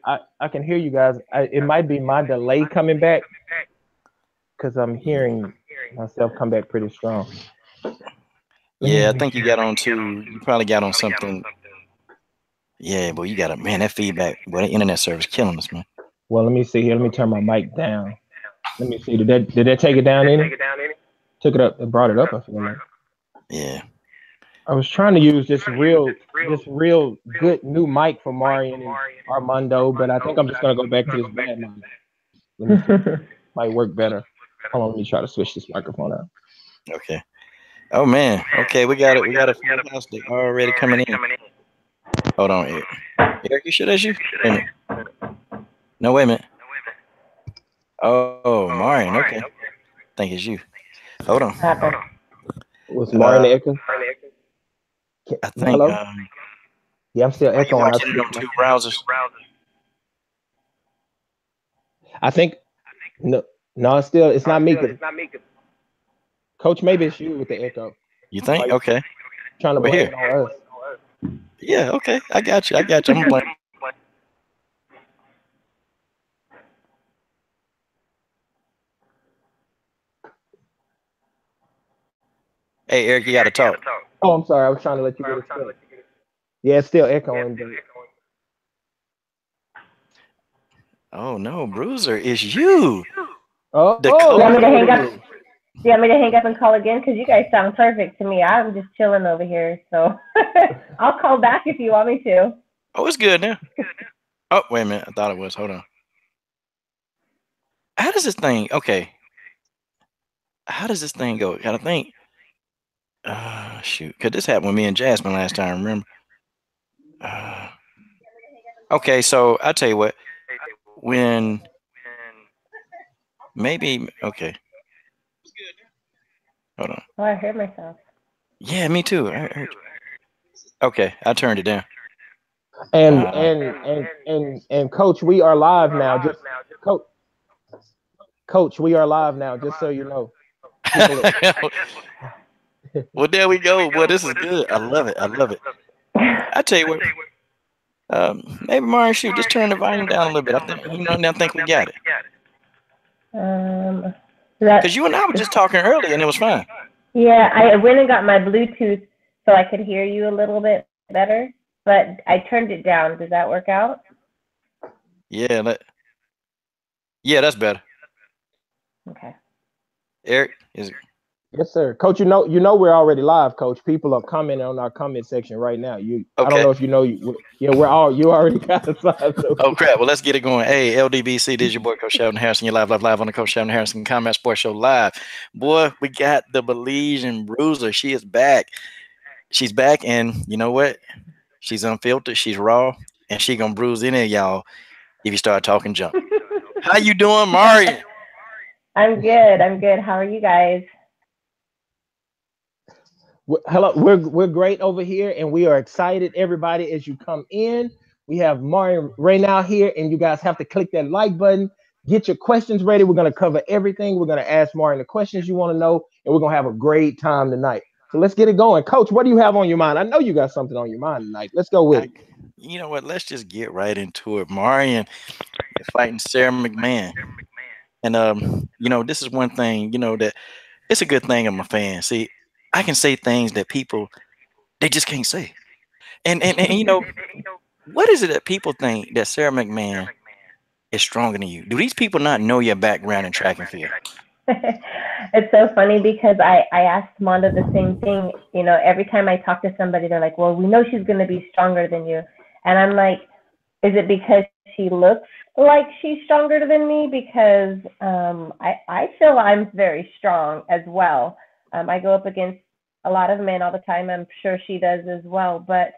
I can hear you guys. It might be my delay coming back because I'm hearing myself come back pretty strong. Let me Yeah, I make think you sure. got on too. You probably got on something. Yeah, boy, you got man. That feedback, boy, that internet service killing us, man. Well, let me see here. Let me turn my mic down. Let me see. Did that take it down any? Took it up. It brought it up. I feel like. Yeah. I was trying to use this real good new mic for Marion and Armando, but I think I'm just gonna go back to this bad mic. Let me see. Might work better. Hold on. Let me try to switch this microphone out. Okay. Oh man. Okay, we got it. We got a full house. They already coming in. Hold on, Eric. Eric, you sure that's you? Wait a minute. No, wait a minute. Oh, Marion. Okay. Think it's you. Hold on. Happened. Was Marion Uh, echo? I think. Hello? Yeah, I'm still Are you echoing. I watching it switched on my. two browsers? I think no, no, it's not me. 'Cause Coach, maybe it's you with the echo. You think? Like Okay. trying to We're blame here. it on us. Yeah. Okay. I got you. I got you. I'm gonna blame. Hey, Eric, you got to talk. Oh, I'm sorry. I was trying to let you get it straight. Yeah, it's still echoing, but Oh no, Bruiser, it's you, the oh, You that's want me coach. to what it hang up? is. Do you want me to hang up and call again? Because you guys sound perfect to me. I'm just chilling over here. So I'll call back if you want me to. Oh, it's good now. Oh, wait a minute. I thought it was. Hold on. How does this thing? Okay. How does this thing go? Gotta think. Shoot. Cause this happened with me and Jasmine last time. Remember? Uh, okay. So I tell you what. When maybe okay. Hold on. Oh, I heard myself. Yeah, me too. I heard you. Okay, I turned it down. And Uh, and Coach, we are live now. Just Coach, Coach, we are live now. Just so you know, people. well, there we go. Boy, this is good. I love it. I love it. I tell you what. Maybe Marion, shoot, just turn the volume down a little bit. I think I think we got it. um, Cause that you and I were just talking earlier, and it was fine. yeah, I went and got my Bluetooth so I could hear you a little bit better, but I turned it down. Does that work out? Yeah, yeah, that's better. Okay. Eric, is it? Yes, sir. Coach, we're already live, Coach. People are commenting on our comment section right now. I don't Okay. know if you know. Yeah, you already got us live. So. Oh crap. Well, let's get it going. Hey, LDBC, this is your boy Coach Sheldon Harrison. You're live on the Coach Sheldon Harrison Combat Sports Show live. Boy, we got the Belizean Bruiser. She is back. She's back, and you know what? She's unfiltered. She's raw, and she gonna bruise any of y'all if you start talking junk. How you doing, Marion? I'm good. I'm good. How are you guys? Hello, we're great over here, and we are excited, everybody, as you come in. We have Marion Reneau here, and you guys have to click that like button. Get your questions ready. We're gonna cover everything. We're gonna ask Marion the questions you want to know, and we're gonna have a great time tonight. So let's get it going, Coach. What do you have on your mind? I know you got something on your mind tonight. Let's go with I, it. you know what? Let's just get right into it. Marion is fighting Sara McMAnn, and this is one thing. That it's a good thing I'm a fan. See, I can say things that people they just can't say. And what is it that people think that Sara McMAnn is stronger than you? Do these people not know your background in track and field? It's so funny because I asked Mondo the same thing. You know, every time I talk to somebody, they're like, well, we know she's going to be stronger than you. And I'm like, is it because she looks like she's stronger than me? Because I feel I'm very strong as well. I go up against a lot of men all the time. I'm sure she does as well. But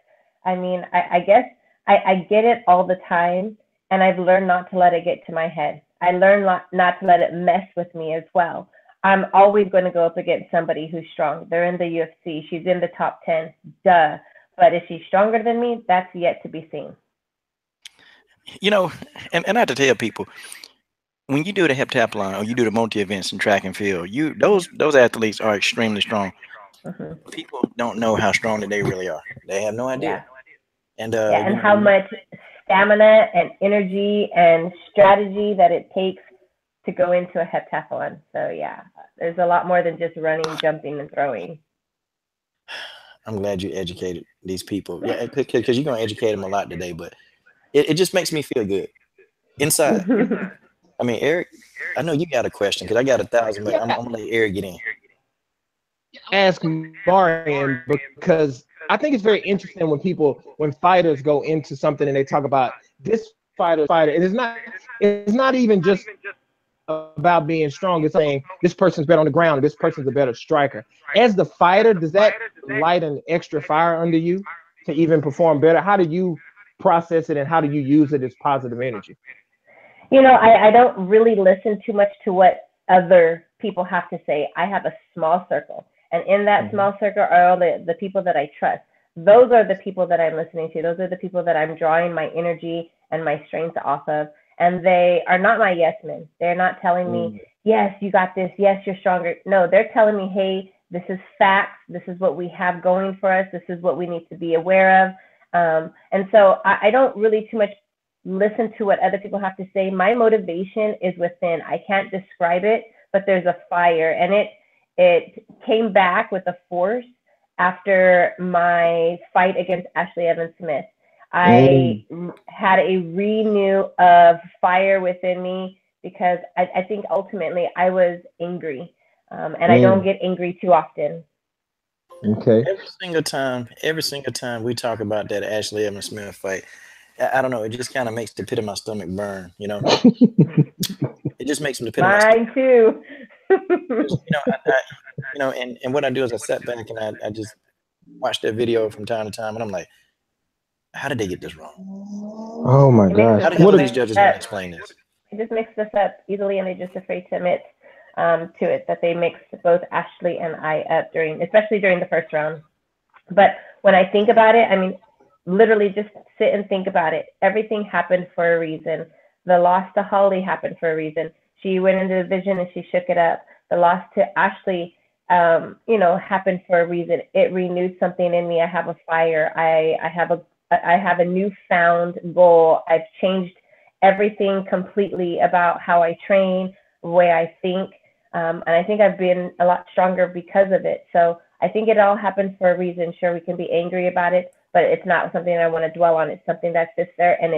I mean, I guess I get it all the time, and I've learned not to let it get to my head. I learned not to let it mess with me as well. I'm always going to go up against somebody who's strong. They're in the UFC. She's in the top 10. Duh. But is she stronger than me? That's yet to be seen. You know, and I have to tell people when you do the heptathlon or you do the multi events in track and field, those athletes are extremely strong. Mm-hmm. People don't know how strong that they really are. They have no Yeah. idea. And Yeah. And how much stamina and energy and strategy that it takes to go into a heptathlon. So yeah, there's a lot more than just running, jumping, and throwing. I'm glad you educated these people. Yeah, because you're gonna educate them a lot today, but it just makes me feel good inside. I mean, Eric, I know you got a question because I got 1,000, but I'm gonna let Eric get in. Ask Marion because I think it's very interesting when fighters go into something and they talk about this fighter, and it's not even just about being strong. It's saying this person's better on the ground, this person's a better striker. As the fighter, does that light an extra fire under you to even perform better? How do you process it and how do you use it as positive energy? I don't really listen too much to what other people have to say. I have a small circle. And in that small circle are all the people that I trust. Those are the people that I'm listening to. Those are the people that I'm drawing my energy and my strength off of. And they are not my yes men. They're not telling me, yes, you got this. Yes, you're stronger. No, they're telling me, hey, this is facts. This is what we have going for us. This is what we need to be aware of. And so I don't really too much listen to what other people have to say. My motivation is within. I can't describe it, but there's a fire, and it came back with a force after my fight against Ashley Evans Smith. I had a renew of fire within me because I think ultimately I was angry, and I don't get angry too often. Okay. Every single time we talk about that Ashley Evans Smith fight, I don't know. It just kind of makes the pit of my stomach burn. It just makes the pit of my stomach. Mine too. And what I do is I sat back and I just watch that video from time to time, and I'm like, how did they get this wrong? Oh my gosh. How the hell are these judges going to explain this? They just mix this up easily, and they're just afraid to admit to it that they mixed both Ashley and I up especially during the first round. But when I think about it, I mean, literally just sit and think about it. Everything happened for a reason. The loss to Holly happened for a reason. She went into the division and she shook it up. The loss to Ashley, happened for a reason. It renewed something in me. I have a fire. I have a newfound goal. I've changed everything completely about how I train, the way I think, and I think I've been a lot stronger because of it. So I think it all happened for a reason. Sure, we can be angry about it, but it's not something I want to dwell on. It's something that sits there and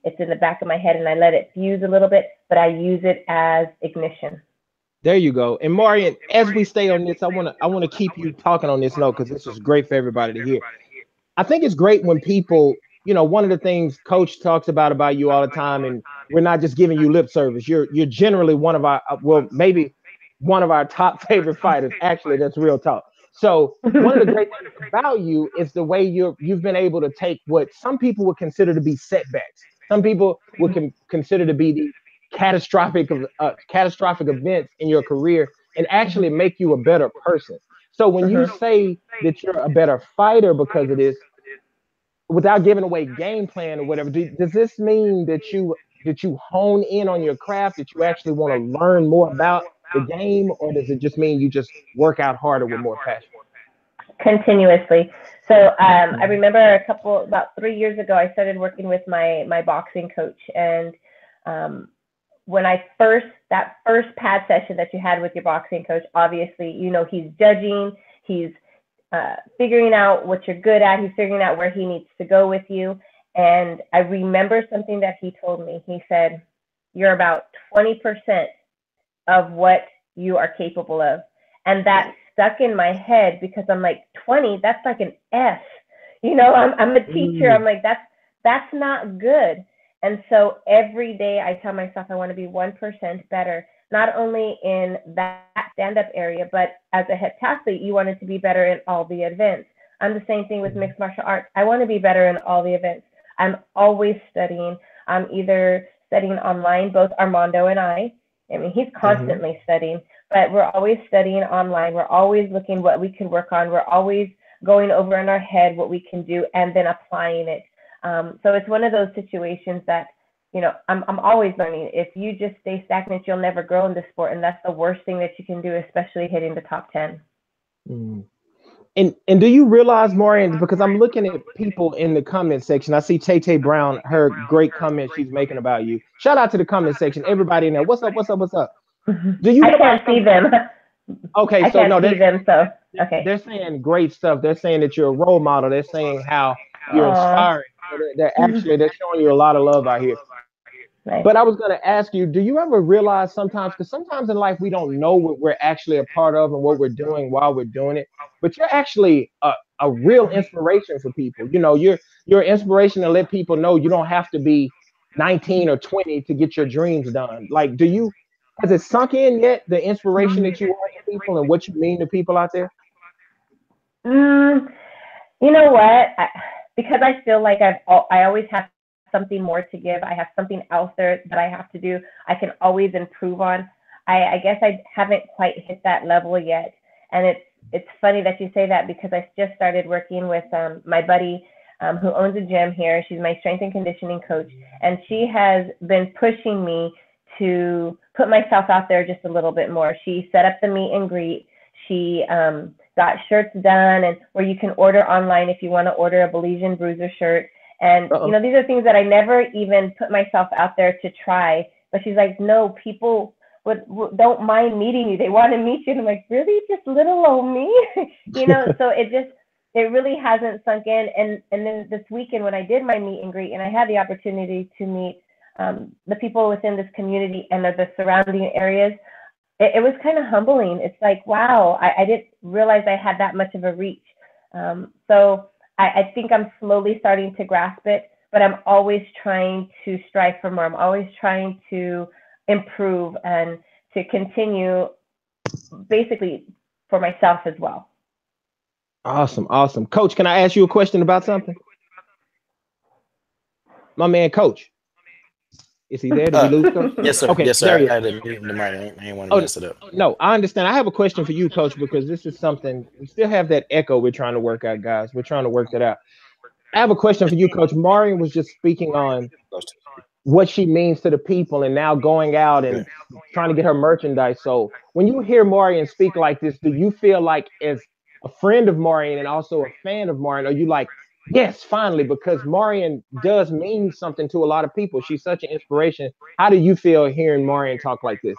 it's in the back of my head, and I let it fuse a little bit, but I use it as ignition. There you go. And Marion, as we stay on this, I want to keep you talking on this note because this is great for everybody to hear. I think it's great when people, one of the things Coach talks about you all the time, and we're not just giving you lip service. You're generally one of our, maybe one of our top favorite fighters. Actually, that's real talk. So one of the great things about you is the way you've been able to take what some people would consider to be setbacks. Some people would consider to be the catastrophic events in your career and actually make you a better person. So when you say that you're a better fighter because of this, without giving away game plan or whatever, does this mean that you hone in on your craft, that you actually want to learn more about the game, or does it just mean you just work out harder with more passion? Continuously. So I remember about 3 years ago, I started working with my boxing coach, and when that first pad session that you had with your boxing coach, obviously, he's judging, he's figuring out what you're good at, he's figuring out where he needs to go with you. And I remember something that he told me. He said, you're about 20% of what you are capable of. And that stuck in my head because I'm like, 20, that's like an F. I'm a teacher. I'm like, that's not good. And so every day I tell myself I want to be 1% better, not only in that stand-up area, but as a heptathlete, you wanted to be better in all the events. I'm the same thing with mixed martial arts. I want to be better in all the events. I'm always studying. I'm either studying online, both Armando and I. I mean, he's constantly studying, but we're always studying online. We're always looking what we can work on. We're always going over in our head what we can do and then applying it. So it's one of those situations that, I'm always learning. If you just stay stagnant, you'll never grow in this sport. And that's the worst thing that you can do, especially hitting the top 10. And do you realize, Marion, because I'm looking at people in the comment section. I see Tay Tay Brown, her great comment she's making about you. Shout out to the comment section. Everybody in there. What's up? What's up? What's up? Do you I realize can't see them. okay, I so can't no, see them, so okay. they're saying great stuff. They're saying that you're a role model. They're saying how you're Aw. inspiring. So they're showing you a lot of love out here. Nice. But I was going to ask you, do you ever realize sometimes, because sometimes in life we don't know what we're actually a part of and what we're doing while we're doing it, but you're actually a real inspiration for people. You know, you're an inspiration to let people know you don't have to be 19 or 20 to get your dreams done. Like, has it sunk in yet, the inspiration that you are to people and what you mean to people out there? Mm, you know what? Because I feel like I always have something more to give. I have something else there that I have to do. I can always improve on. I guess I haven't quite hit that level yet. And it's funny that you say that because I just started working with my buddy who owns a gym here. She's my strength and conditioning coach, and she has been pushing me to put myself out there just a little bit more. She set up the meet and greet. She got shirts done, and where you can order online if you want to order a Belizean Bruiser shirt. And you know, these are things that I never even put myself out there to try. But she's like, no, people don't mind meeting you. They want to meet you. And I'm like, really, just little old me, you know? So it really hasn't sunk in. And then this weekend when I did my meet and greet, and I had the opportunity to meet the people within this community and the surrounding areas, it was kind of humbling. It's like, wow, I didn't realize I had that much of a reach. So I think I'm slowly starting to grasp it, but I'm always trying to strive for more. I'm always trying to improve and to continue basically for myself as well. Awesome, awesome. Coach, can I ask you a question about something? My man, Coach. Is he there? Did we lose Coach? Yes, sir. Okay, Yes, there sir. he I is. had to mute the mic. I didn't want to Oh, mess it up. no, I understand. I have a question for you, Coach, because this is something we still have that echo we're trying to work out, guys. We're trying to work that out. I have a question for you, Coach. Marion was just speaking on what she means to the people and now going out and trying to get her merchandise. So when you hear Marion speak like this, do you feel like as a friend of Marion and also a fan of Marion, are you like, yes, finally, because Marion does mean something to a lot of people. She's such an inspiration. How do you feel hearing Marion talk like this?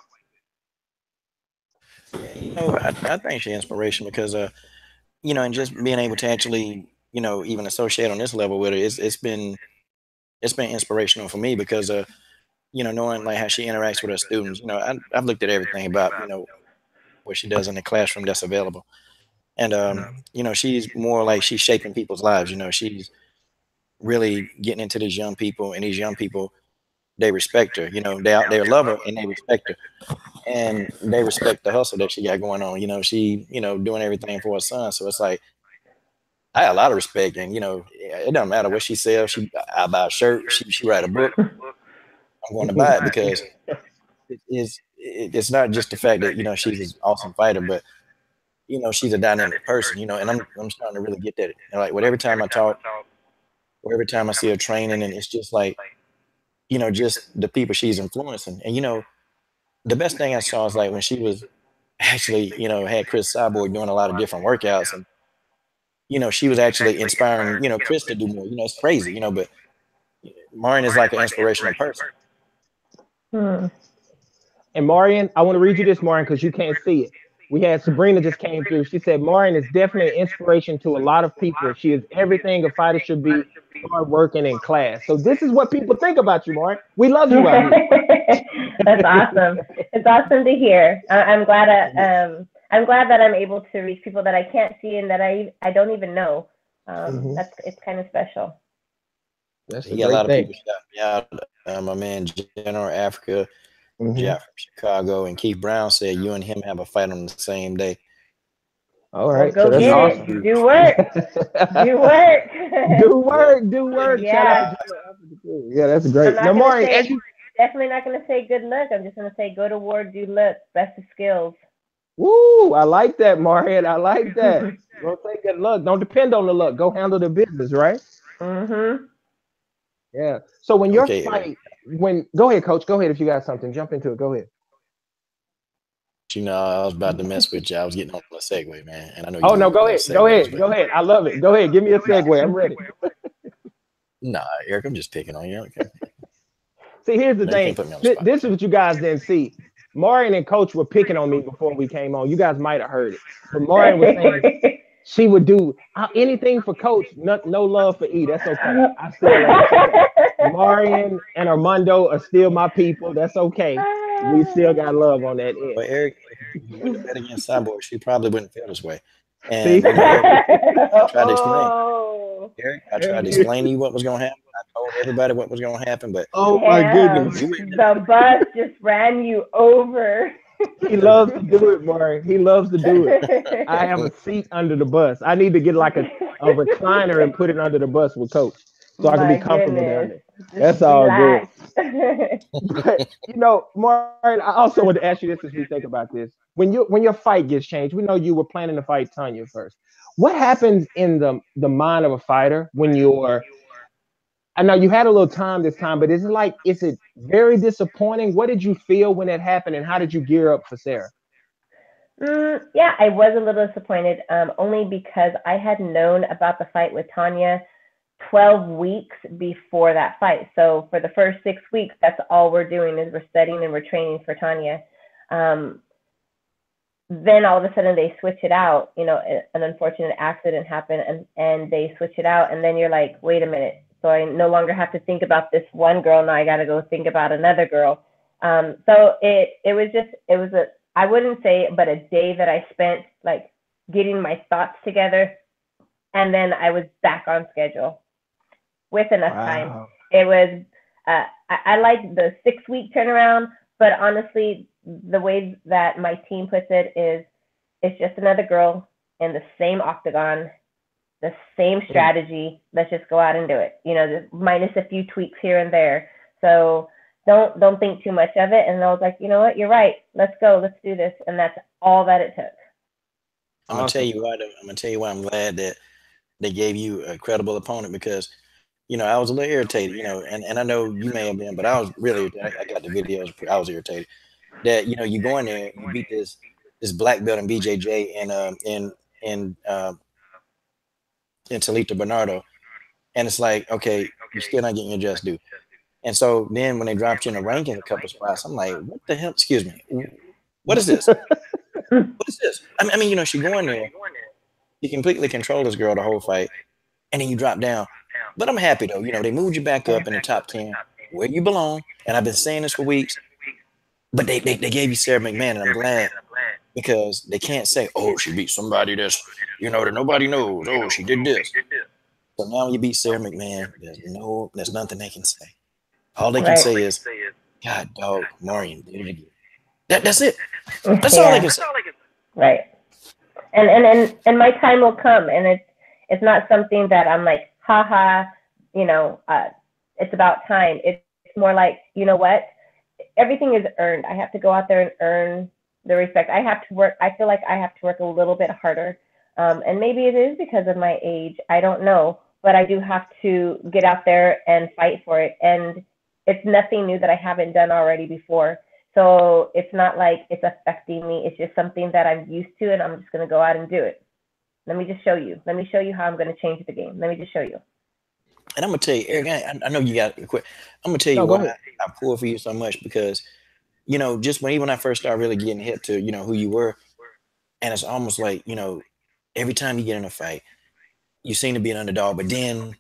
I think she's inspiration because and just being able to actually, even associate on this level with her, it's been inspirational for me because knowing like how she interacts with her students. I've looked at everything about what she does in the classroom that's available, and she's more like she's shaping people's lives. She's really getting into these young people, and these young people, they respect her. They love her and they respect her, and they respect the hustle that she got going on. She doing everything for her son, so it's like I have a lot of respect, and it doesn't matter what she sells. I buy a shirt. She write a book. I'm going to buy it because it's not just the fact that she's an awesome fighter, but she's a dynamic person. And I'm starting to really get that. Like with every time I talk, or every time I see her training, and it's just like just the people she's influencing. And the best thing I saw is like when she was actually had Chris Cyborg doing a lot of different workouts, and she was actually inspiring Chris to do more. It's crazy, but Marion is like an inspirational person. And Marion, I want to read you this, Marion, because you can't see it. We had Sabrina just came through. She said, Marion is definitely an inspiration to a lot of people. She is everything a fighter should be, hard working in class. So this is what people think about you, Marion. We love you out here. That's awesome. It's awesome to hear. I'm glad that I'm able to reach people that I can't see and that I don't even know. It's kind of special. That's a lot of people shout me out. My man General Africa, Jeff from Chicago, and Keith Brown said you and him have a fight on the same day. All right, well, go so get awesome. it. Do work. Do work. Do work. Yeah. Shout out to General. Yeah, that's great. Now, Marion, definitely not going to say good luck. I'm just going to say go to war, do look, best of skills. Woo! I like that, Marion. I like that. Don't say good luck. Don't depend on the luck. Go handle the business, right? Yeah. So when your fight, go ahead, Coach. Go ahead if you got something. Jump into it. Go ahead. you know, I was about to mess with you. I was getting on a segue, man, and I know Oh no, you go love ahead, go segues, ahead, but go ahead. I love it. Go ahead, give me a segue. I'm ready. nah, Eric, I'm just picking on you. Okay, See, here's the no, you thing. can't put me on the spot. This is what you guys didn't see. Marion and Coach were picking on me before we came on. You guys might have heard it, but Marion was saying she would do anything for Coach. No love for E. That's okay. I still love. It's okay. Marion and Armando are still my people. That's okay. We still got love on that end. But Eric, if you wouldn't have bet against Cyborg, she probably wouldn't feel this way. See, And you know, Eric, I tried to explain. Oh, Eric, I tried to explain to you what was going to happen. I told everybody what was going to happen, but oh my damn. goodness. you wouldn't. The bus just ran you over. He loves to do it, Marion. He loves to do it. I have a seat under the bus. I need to get like a recliner and put it under the bus with Coach so I can be My comfortable down goodness. there. That's Just all good. relax. But you know, Marion, I also want to ask you this as we think about this. When your fight gets changed, we know you were planning to fight Tanya first. What happens in the mind of a fighter when you're I know you had a little time this time, but is it very disappointing? What did you feel when that happened and how did you gear up for Sara? Yeah, I was a little disappointed, only because I had known about the fight with Tanya 12 weeks before that fight. So for the first 6 weeks, that's all we're doing is we're studying and we're training for Tanya. Um, then all of a sudden they switch it out. You know, an unfortunate accident happened and they switch it out. And then you're like, wait a minute. So I no longer have to think about this one girl. Now I got to go think about another girl. So it was I wouldn't say, but a day that I spent like getting my thoughts together. And then I was back on schedule with enough time. Wow. It was, I like the 6 week turnaround, but honestly, the way that my team puts it is it's just another girl in the same octagon, the same strategy. Let's just go out and do it. You know, minus a few tweaks here and there. So don't think too much of it. And I was like, you know what, you're right. Let's go. Let's do this. And that's all that it took. I'm gonna tell Awesome. you what. I'm gonna tell you why I'm glad that they gave you a credible opponent because you know I was a little irritated. You know, and I know you may have been, but I was really I got the videos. I was irritated that you know you go in there, you beat this black belt in BJJ and in in Talita Bernardo, and it's like okay, you're still not getting your just due. And so then when they dropped you in the ranking a couple spots, I'm like, what the hell? Excuse me, what is this? What is this? I mean, you know, she go in there, you completely control this girl the whole fight, and then you drop down. But I'm happy though. You know, they moved you back up in the top 10 where you belong. And I've been saying this for weeks, but they gave you Sara McMAnn, and I'm glad because they can't say, oh, she beat somebody that's, you know, that nobody knows. Oh, she did this. So now when you beat Sara McMAnn, there's nothing they can say. All they can Right. say is, God, dog, Marion did it again. That's it. That's all they can say. Right. And my time will come, and it's not something that I'm like, haha, you know, it's about time. It's more like, you know what? Everything is earned. I have to go out there and earn the respect. I have to work. I feel like I have to work a little bit harder. And maybe it is because of my age. I don't know. But I do have to get out there and fight for it. And it's nothing new that I haven't done already before. So it's not like it's affecting me. It's just something that I'm used to, and I'm just going to go out and do it. Let me just show you. Let me show you how I'm going to change the game. Let me just show you. And I'm gonna tell you, Eric, I know you got to quit. I'm gonna tell you No, go why ahead. I pull for you so much because, you know, just when I first started really getting hip to, you know, who you were, and it's almost like, you know, every time you get in a fight, you seem to be an underdog, but then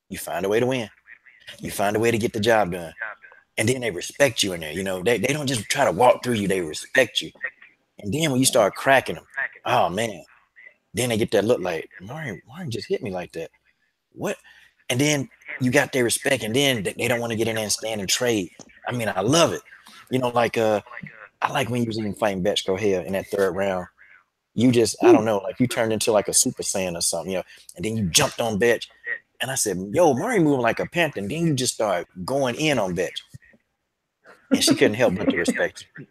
you find a way to win. You find a way to get the job done. And then they respect you in there. You know, they don't just try to walk through you, they respect you. And then when you start cracking them, oh man, then they get that look like, Marion just hit me like that. What? And then you got their respect, and then they don't want to get in there and stand and trade. I mean, I love it. You know, like I like when you was even fighting Betchko Hale in that third round. You just, I don't know, like you turned into like a Super Saiyan or something, you know, and then you jumped on Betch. And I said, yo, Marion moving like a panther. And then you just start going in on Betch. And she couldn't help but to respect you.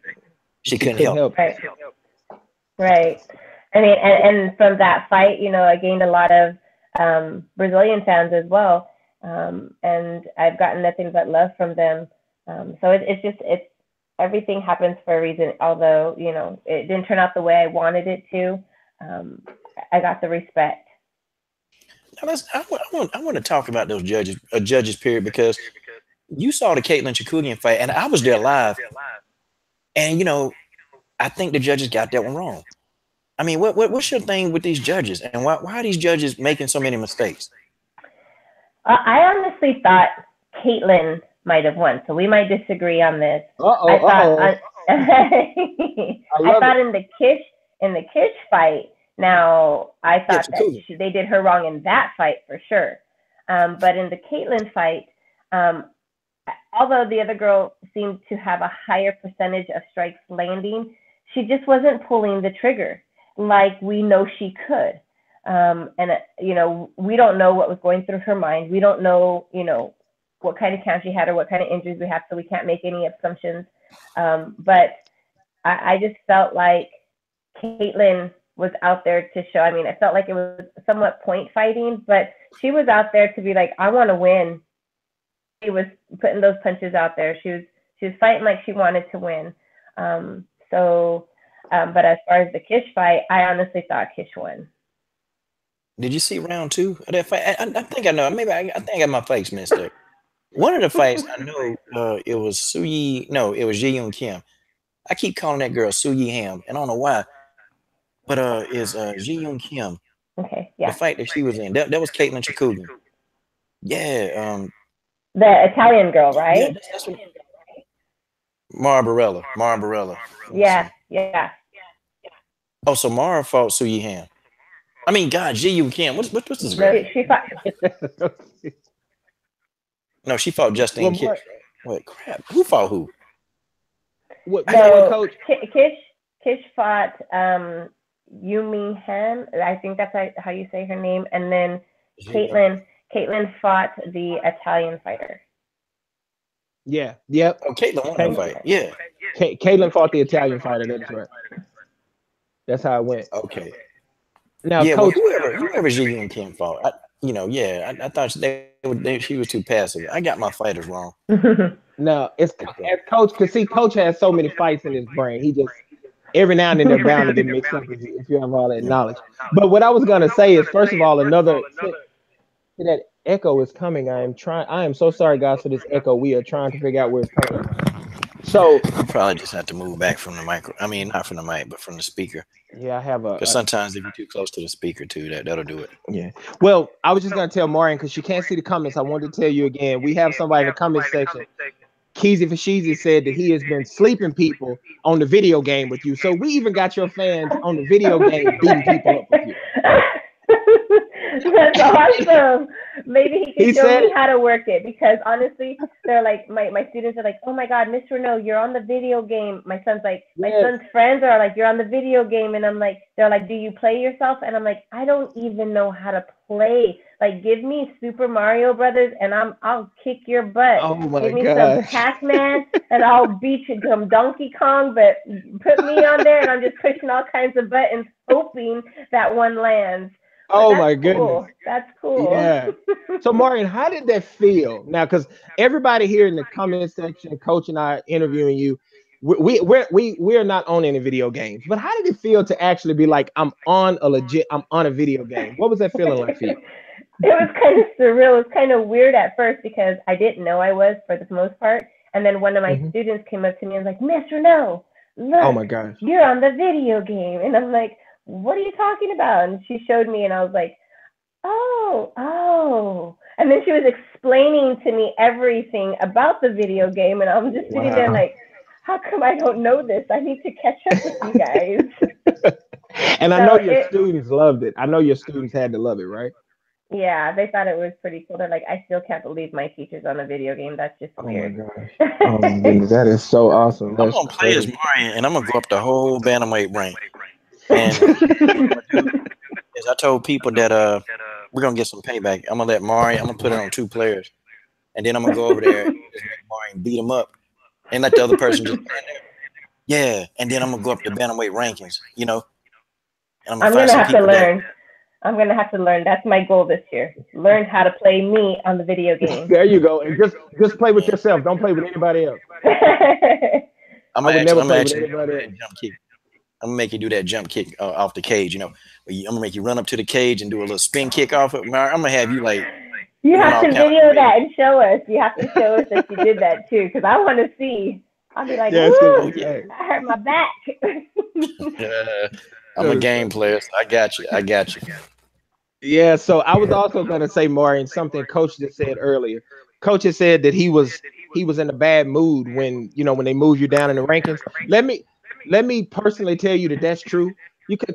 She couldn't help. Right. Right. I mean, and from that fight, you know, I gained a lot of Brazilian fans as well. And I've gotten nothing but love from them. So it's everything happens for a reason. Although, you know, it didn't turn out the way I wanted it to, I got the respect. Now I want to talk about those judges period, because you saw the Caitlin Chikugian fight, and I was there live, and you know, I think the judges got that one wrong. I mean, what's your thing with these judges, and why are these judges making so many mistakes? I honestly thought Caitlin might have won, so we might disagree on this. I thought in the Kish fight. Now I thought that they did her wrong in that fight for sure, but in the Caitlin fight, although the other girl seemed to have a higher percentage of strikes landing, she just wasn't pulling the trigger like we know she could. And you know, we don't know what was going through her mind. We don't know, you know, what kind of count she had or what kind of injuries we have, so we can't make any assumptions. But I just felt like Caitlin was out there to show. I mean, I felt like it was somewhat point fighting, but she was out there to be like, I want to win. She was putting those punches out there. She was fighting like she wanted to win. But as far as the Kish fight, I honestly thought Kish won. Did you see round 2 of that fight? I think I know. Maybe I think I got my face messed up. One of the fights I know, it was Ji Yoon Kim. I keep calling that girl Su Yi Ham, and I don't know why. But is Ji Yoon Kim. Okay, yeah. The fight that she was in, that was Caitlin Chikugian. Yeah. The Italian girl, right? Yeah, that's what. Mara Barella. Yeah. Oh, so Mara fought Su Yi Ham. I mean, God, Ji Yoon Kim. What's this girl? She fought. No, she fought Justine Kish. Right? What crap? Who fought who? What coach? Kish fought Yumi Han. I think that's how you say her name. And then Caitlin fought the Italian fighter. Yeah. Yep. Oh, Caitlin won that fight. Yeah. Caitlin fought the Italian fighter. That's right. That's how it went. Okay. Now, yeah, Coach, whoever Ji Yoon Kim fought, I thought she was too passive. I got my fighters wrong. No, it's as Coach, because see, Coach has so many fights in his brain. He just every now and then they're bound to get mixed up if you have all that knowledge. But what I was gonna say is, first of all, that echo is coming. I am so sorry, guys, for this echo. We are trying to figure out where it's coming from. So you probably just have to move back from the micro. I mean, not from the mic, but from the speaker. Yeah, I have a. Because sometimes if you're too close to the speaker too, that'll do it. Yeah. Well, I was just gonna tell Marion, because she can't see the comments. I wanted to tell you again. We have somebody in the comment section. Keezy Fashizi said that he has been sleeping people on the video game with you. So we even got your fans on the video game beating people up with you. That's awesome. Maybe he can show me how to work it, because honestly, they're like, my students are like, oh my God, Miss Reneau, you're on the video game. My son's friends are like, you're on the video game. And I'm like, they're like, do you play yourself? And I'm like, I don't even know how to play. Like, give me Super Mario Brothers and I'll kick your butt. Oh my Give me gosh. some Pac-Man and I'll beat you, some Donkey Kong, but put me on there and I'm just pushing all kinds of buttons, hoping that one lands. Oh my goodness. Cool. That's cool. Yeah. So Marion, how did that feel? Now, because everybody here in the comment section, Coach and I interviewing you, we're not on any video games. But how did it feel to actually be like, I'm on a video game? What was that feeling like for you? It was kind of surreal. It was kind of weird at first because I didn't know I was for the most part. And then one of my students came up to me and was like, Miss Reneau, look, oh my gosh, you're on the video game. And I'm like, what are you talking about? And she showed me and I was like, oh. And then she was explaining to me everything about the video game. And I'm just sitting there like, how come I don't know this? I need to catch up with you guys. And I know your students loved it. I know your students had to love it, right? Yeah, they thought it was pretty cool. They're like, I still can't believe my teacher's on a video game. That's just weird. Oh my gosh. Oh my goodness, that is so awesome. I'm going to play as Marion, and I'm going to go up the whole bantamweight rank. And as I told people that we're going to get some payback. I'm going to let Marion, I'm going to put it on 2 players. And then I'm going to go over there and just let Marion beat him up. And let the other person just stand there. Yeah, and then I'm going to go up the bantamweight rankings, you know. And I'm going to have to learn. I'm going to have to learn. That's my goal this year. Learn how to play me on the video game. There you go. And just play with yourself. Don't play with anybody else. I'm I gonna would never play with actually do anybody that else. jump kick. I'm gonna make you do that jump kick off the cage. I'm gonna make you run up to the cage and do a little spin kick off it. I'm gonna have you like You doing have all to kind of video crazy. that and show us. You have to show us that you did that too, because I want to see. I'll be like, Yeah, it's gonna woo, Oh be yeah. hey. I hurt my back. I'm a game player, so I got you. I got you. Yeah, so I was also gonna say, Marion, something Coach just said earlier. Coach has said that he was in a bad mood when when they moved you down in the rankings. Let me personally tell you that that's true.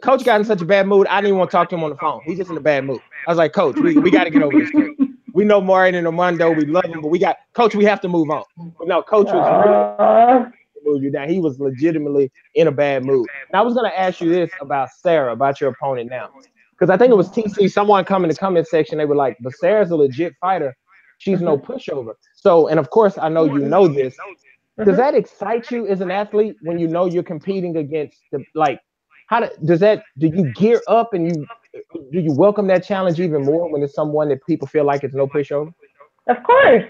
Coach got in such a bad mood. I didn't even want to talk to him on the phone. He's just in a bad mood. I was like, Coach, we got to get over this, Coach. We know Marion and Armando. We love him, but Coach. We have to move on. But no, Coach was really Aww. move you down. He was legitimately in a bad mood. And I was gonna ask you this about Sara, about your opponent now. Because I think it was TC, someone come in the comment section, they were like, but Sarah's a legit fighter. She's no pushover. So, and of course, I know you know this. Does that excite you as an athlete when you know you're competing against the like? Do you gear up and do you welcome that challenge even more when it's someone that people feel like it's no pushover? Of course.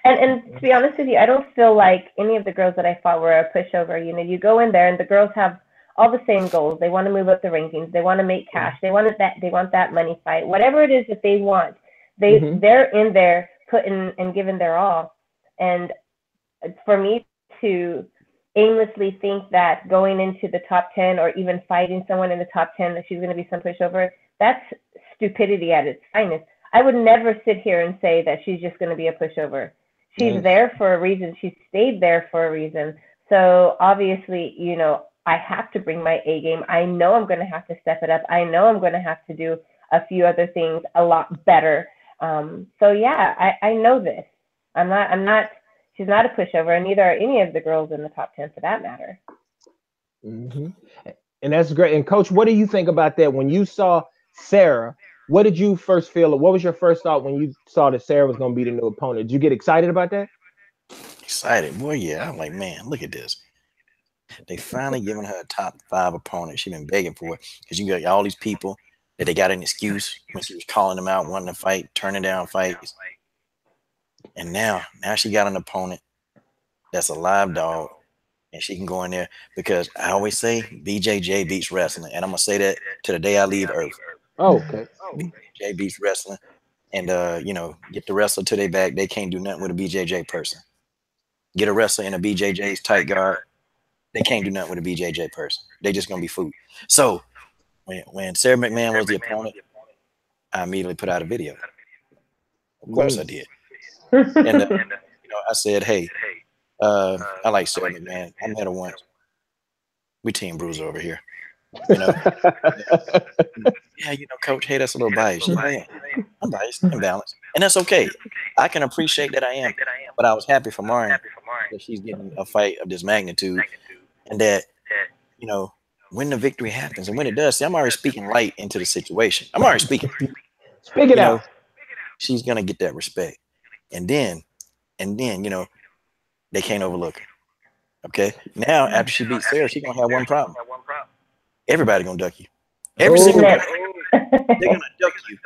And to be honest with you, I don't feel like any of the girls that I fought were a pushover. You know, you go in there and the girls have all the same goals. They want to move up the rankings. They want to make cash. They want that money fight. Whatever it is that they want, they're in there putting and giving their all. And for me to aimlessly think that going into the top 10 or even fighting someone in the top 10 that she's going to be some pushover, that's stupidity at its finest. I would never sit here and say that she's just going to be a pushover. She's there for a reason. She stayed there for a reason. So obviously, I have to bring my A game. I know I'm going to have to step it up. I know I'm going to have to do a few other things a lot better. So yeah, I know this. She's not a pushover, and neither are any of the girls in the top 10 for that matter. Mm-hmm. And that's great. And Coach, what do you think about that? When you saw Sara, what did you first feel? What was your first thought when you saw that Sara was going to be the new opponent? Did you get excited about that? Excited, boy. Yeah, I'm like, man, look at this. They finally giving her a top 5 opponent. She been begging for it because you got all these people that they got an excuse when she was calling them out, wanting to fight, turning down fights, and now she got an opponent that's a live dog, and she can go in there because I always say BJJ beats wrestling, and I'm gonna say that to the day I leave Earth. Oh, okay. BJJ beats wrestling, and get the wrestler to their back. They can't do nothing with a BJJ person. Get a wrestler in a BJJ's tight guard. They can't do nothing with a BJJ person. They just gonna be food. So when Sara McMAnn was the opponent, I immediately put out a video. Of course I did, and I said, hey, I like Sara McMAnn. I met her once. We team bruiser over here. Yeah, Coach, hey, that's a little biased. She's like, yeah, I'm biased, imbalanced, and that's okay. I can appreciate that I am, but I was happy for Marion that she's getting a fight of this magnitude, and that when the victory happens and when it does, see, I'm already speaking light into the situation. I'm already speaking. Speak it out. She's gonna get that respect, and then they can't overlook her. Okay, now after she beats Sara, she's gonna have one problem. Everybody gonna duck you. Every single one. They're gonna duck you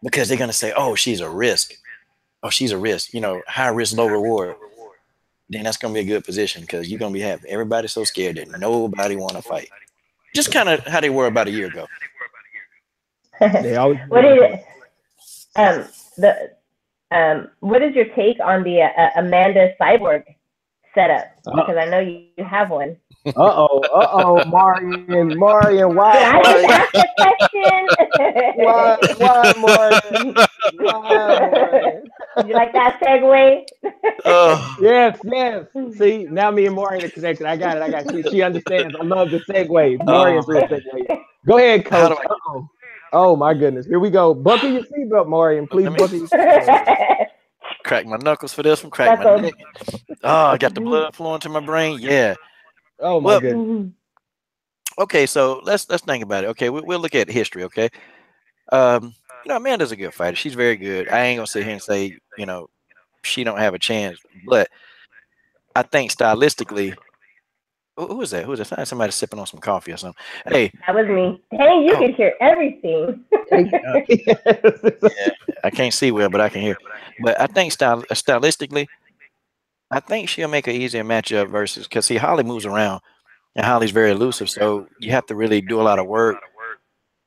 because they're gonna say, "Oh, she's a risk. Oh, she's a risk. High risk, low reward." Then that's gonna be a good position because you're gonna be happy. Everybody's so scared that nobody want to fight. Just kind of how they were about a year ago. They always. What is your take on the Amanda Cyborg setup? Because I know you have one. Marion, why? Did I just ask the question? Why, Marion? Did you like that segue? Yes. See, now me and Marion are connected. I got it. She understands. I love the segue. Marion's real segue. Go ahead, Coach. Oh my goodness. Here we go. Buckle your seatbelt, Marion. Please buckle your seatbelt. Crack my knuckles for this one. Crack my neck. Oh, I got the blood flowing to my brain. Yeah. Oh my goodness. Okay, so let's think about it. Okay, we'll look at history. Okay, Amanda's a good fighter. She's very good. I ain't gonna sit here and say she don't have a chance, but I think stylistically, who is that? Somebody sipping on some coffee or something. Hey, that was me. Hey, you could hear everything. Yeah, I can't see well, but I can hear. But I think stylistically, I think she'll make an easier matchup versus because see Holly moves around and Holly's very elusive, so you have to really do a lot of work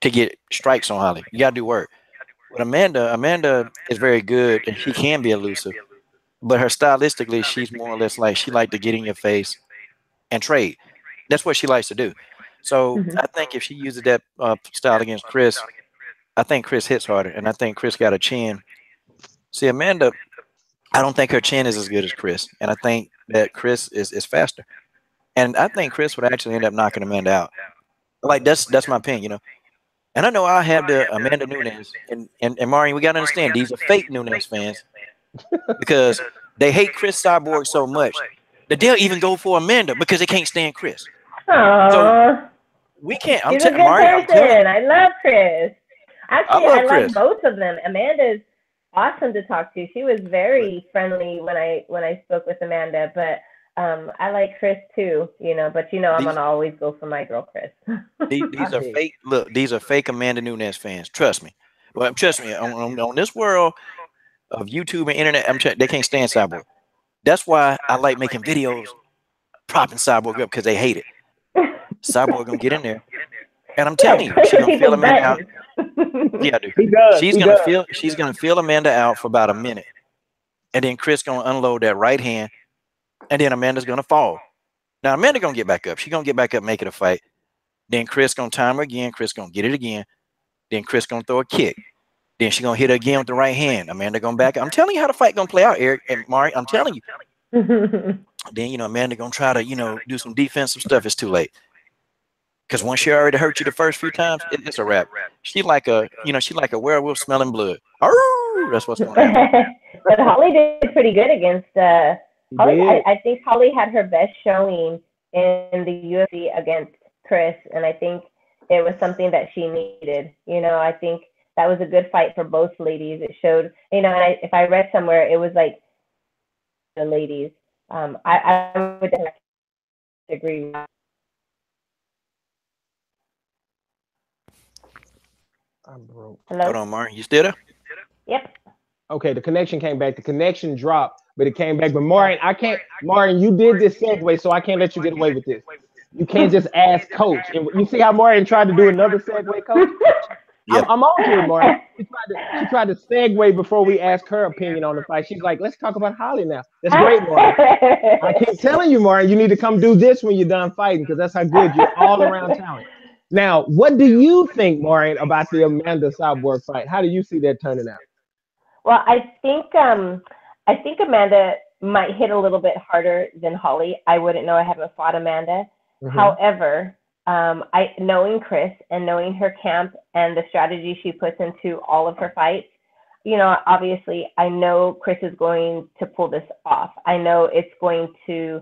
to get strikes on Holly. You got to do work. But Amanda is very good and she can be elusive, but her stylistically, she's more or less like she like to get in your face and trade. That's what she likes to do. So Mhm. I think if she uses that style against Chris, I think Chris hits harder, and I think Chris got a chin. See, Amanda, I don't think her chin is as good as Chris, and I think that Chris is faster, and I think Chris would actually end up knocking Amanda out. Like that's my opinion, you know. And I know I have the Amanda Nunes, and Marion, we got to understand these are fake Nunes fans because they hate Chris Cyborg so much that they'll even go for Amanda because they can't stand Chris. So Aww. we can't. She's a good Marion, I'm telling person. I love Chris. I Actually, I love like Chris. both of them. Amanda's awesome to talk to. She was very friendly when I spoke with Amanda, but I like Chris too, but I'm These gonna always go for my girl Chris. these I are hear fake. Look, these are fake Amanda Nunes fans. Trust me. Well, trust me. On this world of YouTube and internet, they can't stand Cyborg. That's why I like making videos propping Cyborg up because they hate it. Cyborg gonna get in there, and I'm Yeah, telling you, she pushing gonna feel people's Amanda out. buttons. Yeah, I do. he does. He does. She's gonna feel Amanda out for about a minute, and then Chris gonna unload that right hand, and then Amanda's gonna fall. Now Amanda gonna get back up. She gonna get back up, make it a fight. Then Chris gonna time her again. Chris gonna get it again. Then Chris gonna throw a kick. Then she gonna hit her again with the right hand. Amanda gonna back up. I'm telling you how the fight gonna play out, Eric and Mari. I'm telling you. Then Amanda gonna try to do some defensive stuff. It's too late because once she already hurt you the first few times, it's a wrap. She like a werewolf smelling blood. Arrgh! That's what's gonna happen. But Holly did pretty good against He Holly. did. I think Holly had her best showing in the UFC against Chris, and I think it was something that she needed. I think that was a good fight for both ladies. It showed, if I read somewhere, it was like the ladies. I would definitely agree with that. I'm broke. Hold Hello? on, Mari. You still there? Yep. Okay, the connection came back. The connection dropped, but it came back. But Oh. Marion, I can't. Marion, you did this segue, so I can't let you get away with this. You can't just ask Coach. And you see how Marion tried to do another segue, Coach? Yeah. I'm on to it, Marion. She tried to segue before we asked her opinion on the fight. She's like, let's talk about Holly now. That's great, Marion. I keep telling you, Marion, you need to come do this when you're done fighting because that's how good you're all around talent. Now, what do you think, Marion, about the Amanda Cyborg fight? How do you see that turning out? Well, I think Amanda might hit a little bit harder than Holly. I wouldn't know. I haven't fought Amanda. Mhm. However, I knowing Chris and knowing her camp and the strategy she puts into all of her fights, obviously I know Chris is going to pull this off. I know it's going to.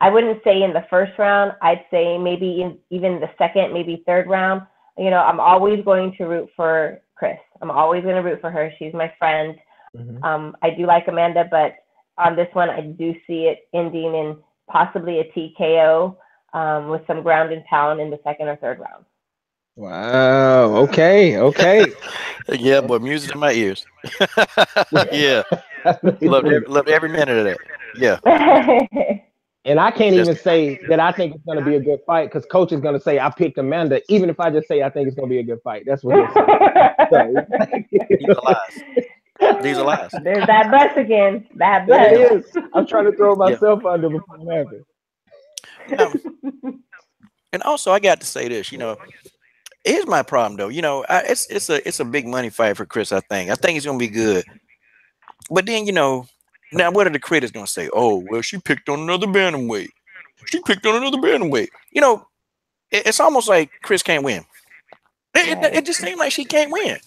I wouldn't say in the first round. I'd say maybe in even the second, maybe third round. I'm always going to root for Chris. I'm always going to root for her. She's my friend. Mhm. I do like Amanda, but on this one, I do see it ending in possibly a TKO with some ground and pound in the second or third round. Wow. Okay. Okay. Yeah, boy, music in my ears. Yeah, loved every minute of that. Yeah, And I can't just even say that I think it's going to be a good fight because Coach is going to say I picked Amanda, even if I just say I think it's going to be a good fight. That's what he'll say. So, these are lies. These are lies. There's that bus again. That there Yeah, it is. I'm trying to throw yeah. myself under before it happens. Now, and also, I got to say this. Here's my problem though. It's a big money fight for Chris. I think it's gonna be good. But then now what are the critics gonna say? Oh, well, she picked on another bantamweight. She picked on another bantamweight. It's almost like Chris can't win. It Right. just seems like she can't win,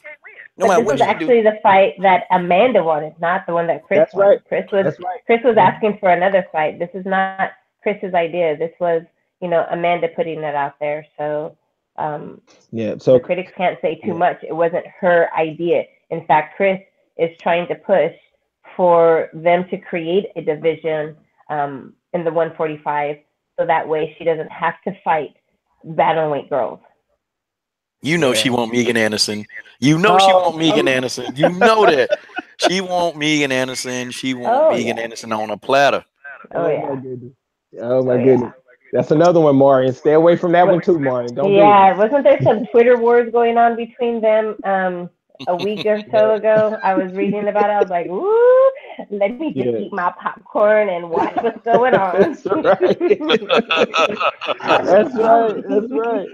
no But matter this what was she do. actually the fight that Amanda wanted, not the one that Chris That's right. wanted. That's right. Chris was asking for another fight. This is not Chris's idea. This was, Amanda putting it out there. So Yeah. the So critics can't say too yeah. much. It wasn't her idea. In fact, Chris is trying to push for them to create a division in the 145, so that way she doesn't have to fight bantamweight girls. She Yeah. want Megan Anderson. She Oh, want Megan Anderson. You know that. She want Megan Anderson. She want Oh Megan yeah. Anderson on a platter. Oh Oh my yeah. goodness. Oh Oh my yeah. goodness. That's another one, Marion. Stay away from that one What? too, Marion. Don't do it. Yeah. Wasn't there some Twitter wars going on between them a week or Yeah. so ago? I was reading about it. I was like, "Ooh, let me just Yeah. eat my popcorn and watch what's going on." That's right. That's right. That's right.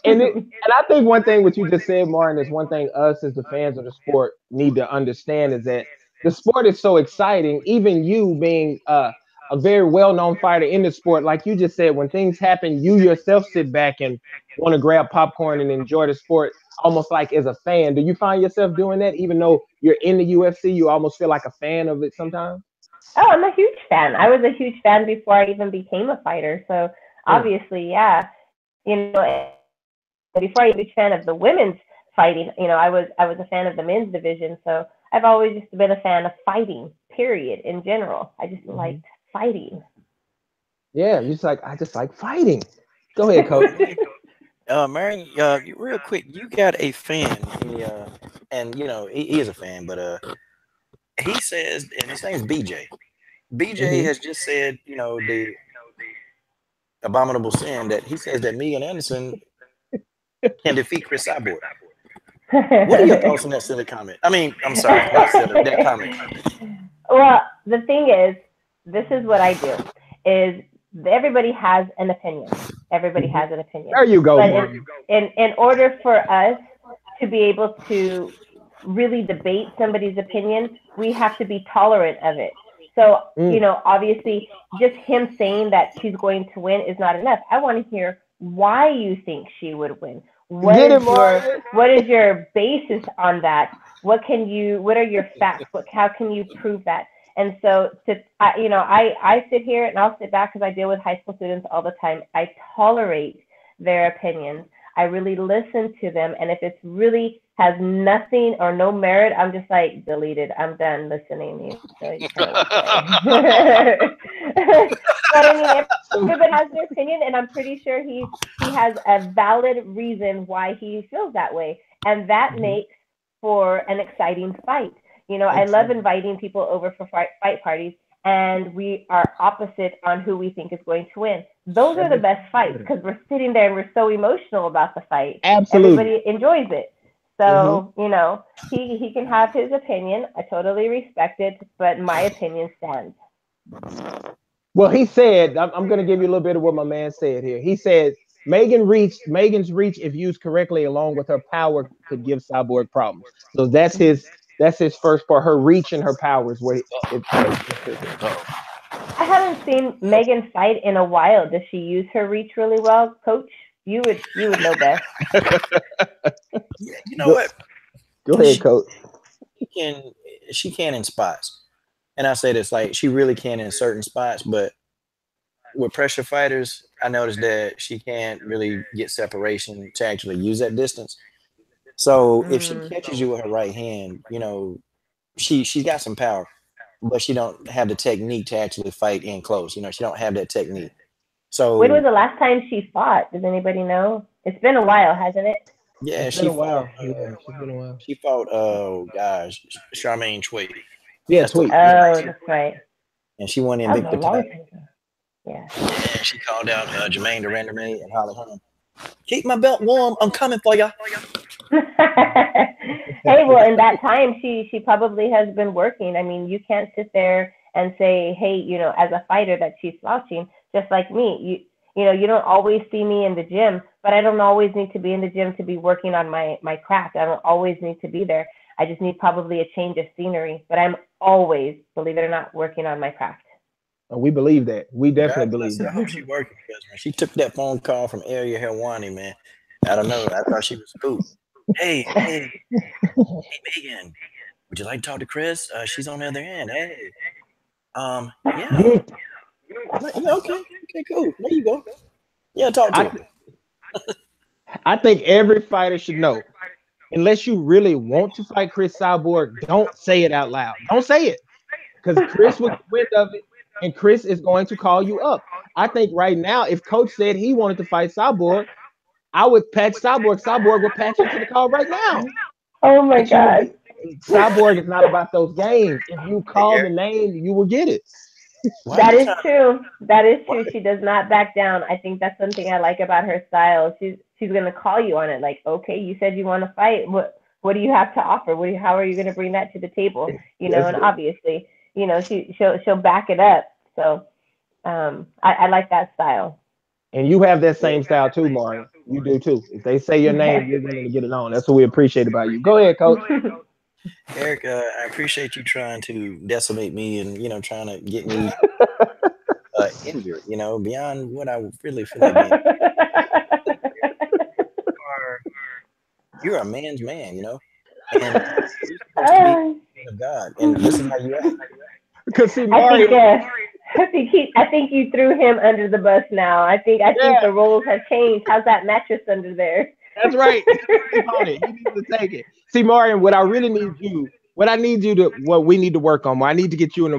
And I think one thing what you just said, Martin, is one thing us as the fans of the sport need to understand is that the sport is so exciting. Even you being a very well-known fighter in the sport, like you just said, when things happen, you yourself sit back and want to grab popcorn and enjoy the sport, almost like as a fan. Do you find yourself doing that, even though you're in the UFC? You almost feel like a fan of it sometimes. Oh, I'm a huge fan. I was a huge fan before I even became a fighter. So Mm. obviously, yeah, before I was a huge fan of the women's fighting, I was a fan of the men's division. So I've always just been a fan of fighting. Period. In general, I just Mm-hmm. liked fighting. Yeah, you're just like I just like fighting. Go ahead, coach. Marion, real quick, you got a fan, and he is a fan, but he says, and his name's BJ. BJ Hmm. has just said, the abominable sin that he says that Megan Anderson can defeat Chris Cyborg. What are your thoughts on that silly comment? I mean, I'm sorry, not silly, that comment. Well, the thing is, this is what I do: is everybody has an opinion. Everybody Hmm. has an opinion, There you go, but Martin. in order for us to be able to really debate somebody's opinion, we have to be tolerant of it. So, Mm. obviously, just him saying that she's going to win is not enough. I want to hear why you think she would win. What Get it, is your Martin. what is your basis on that? What are your facts? How can you prove that? And so, I sit here and I'll sit back because I deal with high school students all the time. I tolerate their opinions. I really listen to them, and if it's really has nothing or no merit, I'm just like deleted. I'm done listening to you. So you kind of walk away. But I mean, So, everybody has their opinion, and I'm pretty sure he has a valid reason why he feels that way, and that mhm. makes for an exciting fight. I love Exactly. inviting people over for fight parties, and we are opposite on who we think is going to win. Those That are the makes best it fights better. because we're sitting there and we're so emotional about the fight. Absolutely. Everybody enjoys it. Hmm. So, he can have his opinion. I totally respect it, but my opinion stands. Well, he said, I'm going to give you a little bit of what my man said here. He said, Megan's reach, if used correctly, along with her power, could give Cyborg problems. So that's his first part. Her reach and her powers, where it says here. I haven't seen Megan fight in a while. Does she use her reach really well, Coach? You would know best. Yeah, you know Go, what? go ahead, coach. She can, she can in spots, and I say this like she really can in certain spots, but with pressure fighters, I noticed that she can't really get separation to actually use that distance. So if she Mm. catches you with her right hand, she's got some power, but she don't have the technique to actually fight in close. She don't have that technique. When was So the last time she fought? Does anybody know? It's been a while, hasn't it? yeah, It's been a while. Yeah, she's been a while. she fought oh gosh, Charmaine Twig. Yeah, That's the tweet. last Yeah. Oh, time. that's right. And she went in That big was a time. long time ago. Yeah. Yeah, she called out Jermaine Durandame and Holly Holm. Keep my belt warm. I'm coming for ya. Hey, well, in that time, she probably has been working. I mean, you can't sit there and say, hey, as a fighter that she's slouching, just like me. You don't always see me in the gym, but I don't always need to be in the gym to be working on my craft. I don't always need to be there. I just need probably a change of scenery, but I'm always, believe it or not, working on my craft. We believe that. We God definitely bless believe her. I that. hope she working because when she took that phone call from Area Helwani, man, I don't know. I thought she was cool. Hey, Megan, would you like to talk to Chris? She's on the other end. Hey, yeah. Yeah. Yeah, okay, cool. There you go. Yeah, talk to I her. I think every fighter should know. Unless you really want to fight Chris Cyborg, don't say it out loud. Don't say it because Chris will get wind of it, and Chris is going to call you up. I think right now, if Coach said he wanted to fight Cyborg, I would patch Cyborg. Cyborg would patch into the call right now, Oh my but you would be God. Cyborg is not about those games. If you call the name, you will get it. That is true. That is true. She does not back down. I think that's something I like about her style. She's gonna call you on it. Like, okay, you said you want to fight. What do you have to offer? How are you gonna bring that to the table? You know, and obviously, you know, she'll back it up. So, I like that style. And you have that same style too, Marion. You do too. If they say your name, you're willing to get it on. That's what we appreciate about you. Go ahead, coach. Eric, I appreciate you trying to decimate me and trying to get me injured. Beyond what I really feel like being. You're a man's man, and you're supposed to be a man of God. And this is how you act. Because see, Marion. I think you threw him under the bus now. I think the roles have changed. How's that mattress under there? That's right. He needs to take it. See, Marion, what we need to work on. I need to get you and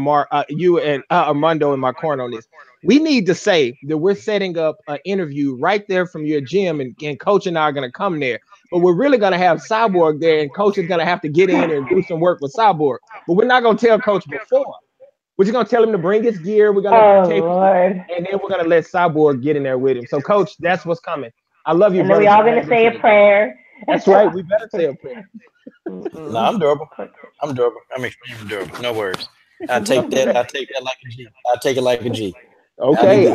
you and Armando in my corner on this. We need to say that we're setting up an interview right there from your gym, and Coach and I are going to come there. But we're really going to have Cyborg there, and Coach is going to have to get in and do some work with Cyborg. But we're not going to tell Coach before. We're just gonna tell him to bring his gear. We're gonna tape him, and then we're gonna let Cyborg get in there with him. So, Coach, that's what's coming. I love you, and brother. And we're all gonna say a prayer. That's right. We better say a prayer. No, I'm durable. I'm durable. I'm extremely durable. No words. I take that like a G. I take it like a G. Okay.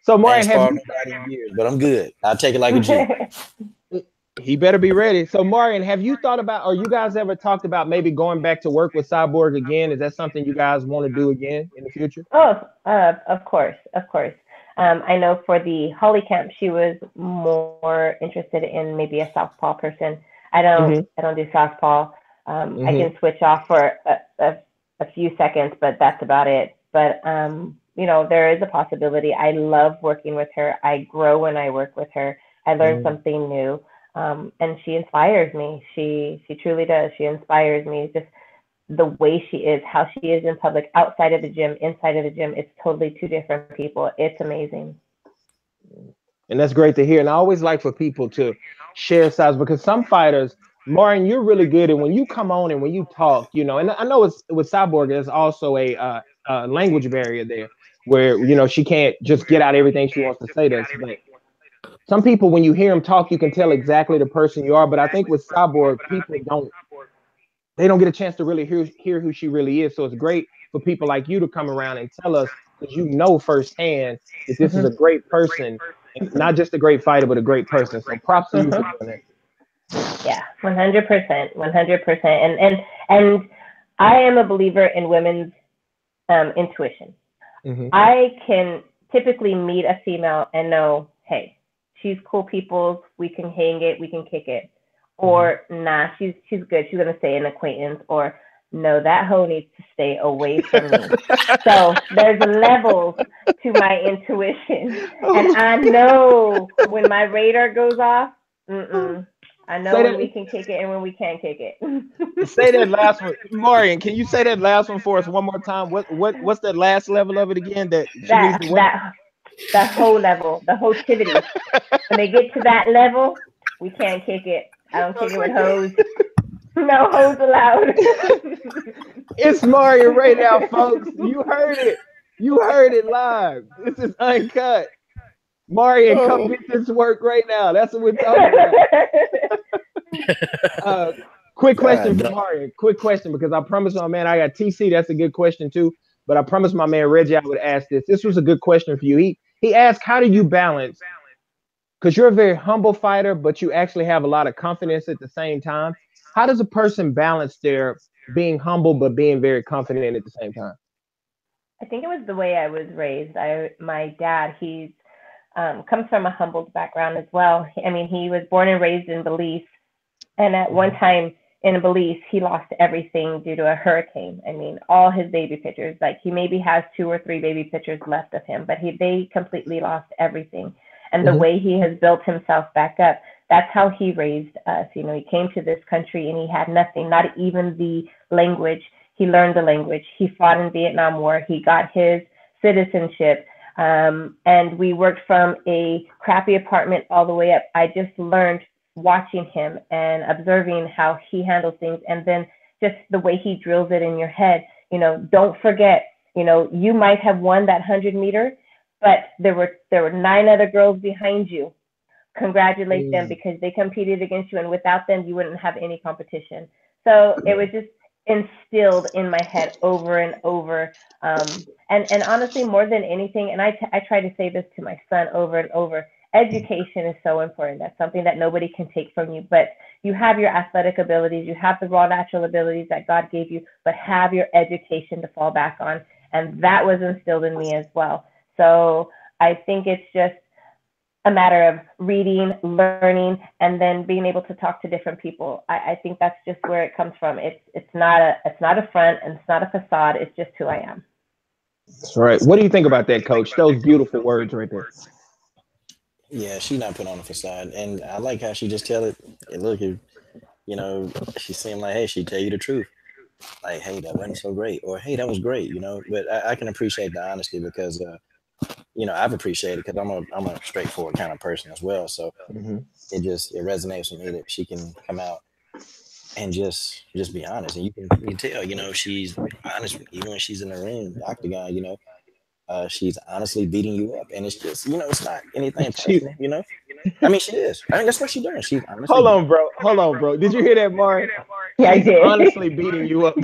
So, Marion, have you? In years, but I'm good. I take it like a G. He better be ready. So, Marion, have you thought about, or you guys ever talked about maybe going back to work with Cyborg again? Is that something you guys want to do again in the future? Oh, of course. I know for the Holly camp, she was more interested in maybe a southpaw person. I don't do southpaw. I can switch off for a few seconds, but that's about it. But there is a possibility. I love working with her. I grow when I work with her. I learn something new. And she inspires me. She truly does. She inspires me. Just the way she is, how she is in public, outside of the gym, inside of the gym. It's totally two different people. It's amazing. And that's great to hear. And I always like for people to share sides, because some fighters, Marion, you're really good. And when you come on and when you talk, and I know it's with Cyborg, there's also a language barrier there where, she can't just get out everything she wants to say to us. But some people, when you hear them talk, you can tell exactly the person you are. But I think with Cyborg, people don't get a chance to really hear who she really is. So it's great for people like you to come around and tell us, because you know firsthand that this is a great person, and not just a great fighter, but a great person. So props to you for doing that. Yeah, 100%, 100%. And I am a believer in women's intuition. I can typically meet a female and know, hey, she's cool people's, we can hang it, we can kick it. Or nah, she's good, she's gonna stay an acquaintance. Or no, that hoe needs to stay away from me. So there's levels to my intuition. And I know when my radar goes off, I know when we can kick it and when we can't kick it. Say that last one. Marion, can you say that last one for us one more time? What's that last level of it again? That whole level, the hostivity. When they get to that level, we can't kick it. I don't kick it with hose. No hose allowed. It's Marion Reneau, folks. You heard it. You heard it live. This is uncut. Marion, come get this work right now. That's what we're talking about. Quick question for Marion. Quick question, because I promised my man I got TC. That's a good question too. But I promised my man Reggie I would ask this. This was a good question for you. He asked, how do you balance? Because you're a very humble fighter, but you actually have a lot of confidence at the same time. How does a person balance their being humble but being very confident at the same time? I think it was the way I was raised. My dad, he's comes from a humbled background as well. I mean, he was born and raised in Belize, and at one time in Belize, he lost everything due to a hurricane. I mean, all his baby pictures, like he maybe has 2 or 3 baby pictures left of him, but they completely lost everything. And the way he has built himself back up, that's how he raised us. He came to this country and he had nothing, not even the language. He learned the language. He fought in Vietnam War. He got his citizenship. And we worked from a crappy apartment all the way up. I just learned watching him and observing how he handles things, and then just the way he drills it in your head. Don't forget, you might have won that 100-meter, but there were 9 other girls behind you. Congratulate them, because they competed against you, and without them, you wouldn't have any competition. So it was just instilled in my head over and over. And honestly, more than anything, and I try to say this to my son over and over, education is so important. That's something that nobody can take from you. But you have your athletic abilities, you have the raw natural abilities that God gave you, but have your education to fall back on. And that was instilled in me as well. So I think it's just a matter of reading, learning, and then being able to talk to different people. I think that's just where it comes from. It's not a front, and it's not a facade. It's just who I am. That's right. What do you think about that, Coach? Those beautiful words right there. Yeah, she's not put on a facade, and I like how she just tell it. And look, she seemed like, hey, she tell you the truth. Like, hey, that wasn't so great, or hey, that was great. But I can appreciate the honesty, because I've appreciated, because I'm a straightforward kind of person as well. So it resonates with me that she can come out and just be honest, and you can tell, she's honest even when she's in the ring, the octagon. She's honestly beating you up, and it's just it's not anything personal. I mean, she is. I mean, that's what she's doing. She's honestly. Hold on, bro. Did you hear that, Marion? Yeah, I did. Honestly beating you up.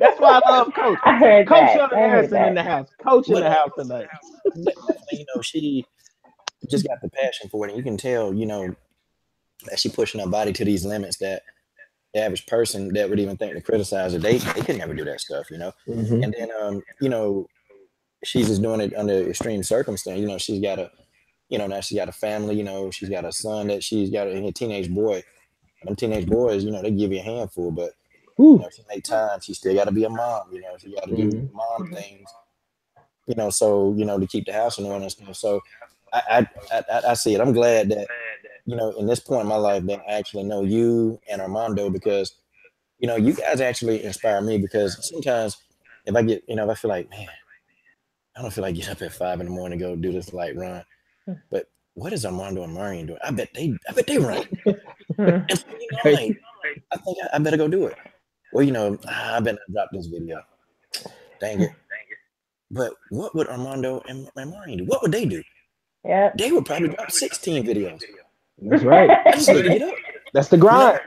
That's why I love Coach. I heard Coach that. Harrison in the house. Coach in the house tonight. Definitely, she just got the passion for it, and you can tell, that she pushing her body to these limits that the average person that would even think to criticize her, they could never do that stuff, And then, she's just doing it under extreme circumstance. She's got now she's got a family. She's got a son that she's got a teenage boy. And them teenage boys, they give you a handful, but she make time. She still got to be a mom. She got to do mom things. So to keep the house in order and stuff. So I see it. I'm glad that in this point in my life that I actually know you and Armando, because you guys actually inspire me, because sometimes if I get if I feel like, man, I don't feel like getting up at 5 in the morning to go do this light run, but what is Armando and Marion doing? I bet they run. And so, like, I think I better go do it. Or I better not drop this video. Dang it. But what would Armando and Marion do? What would they do? Yeah, they would probably drop 16 videos. That's right. I just need to get up. That's the grind.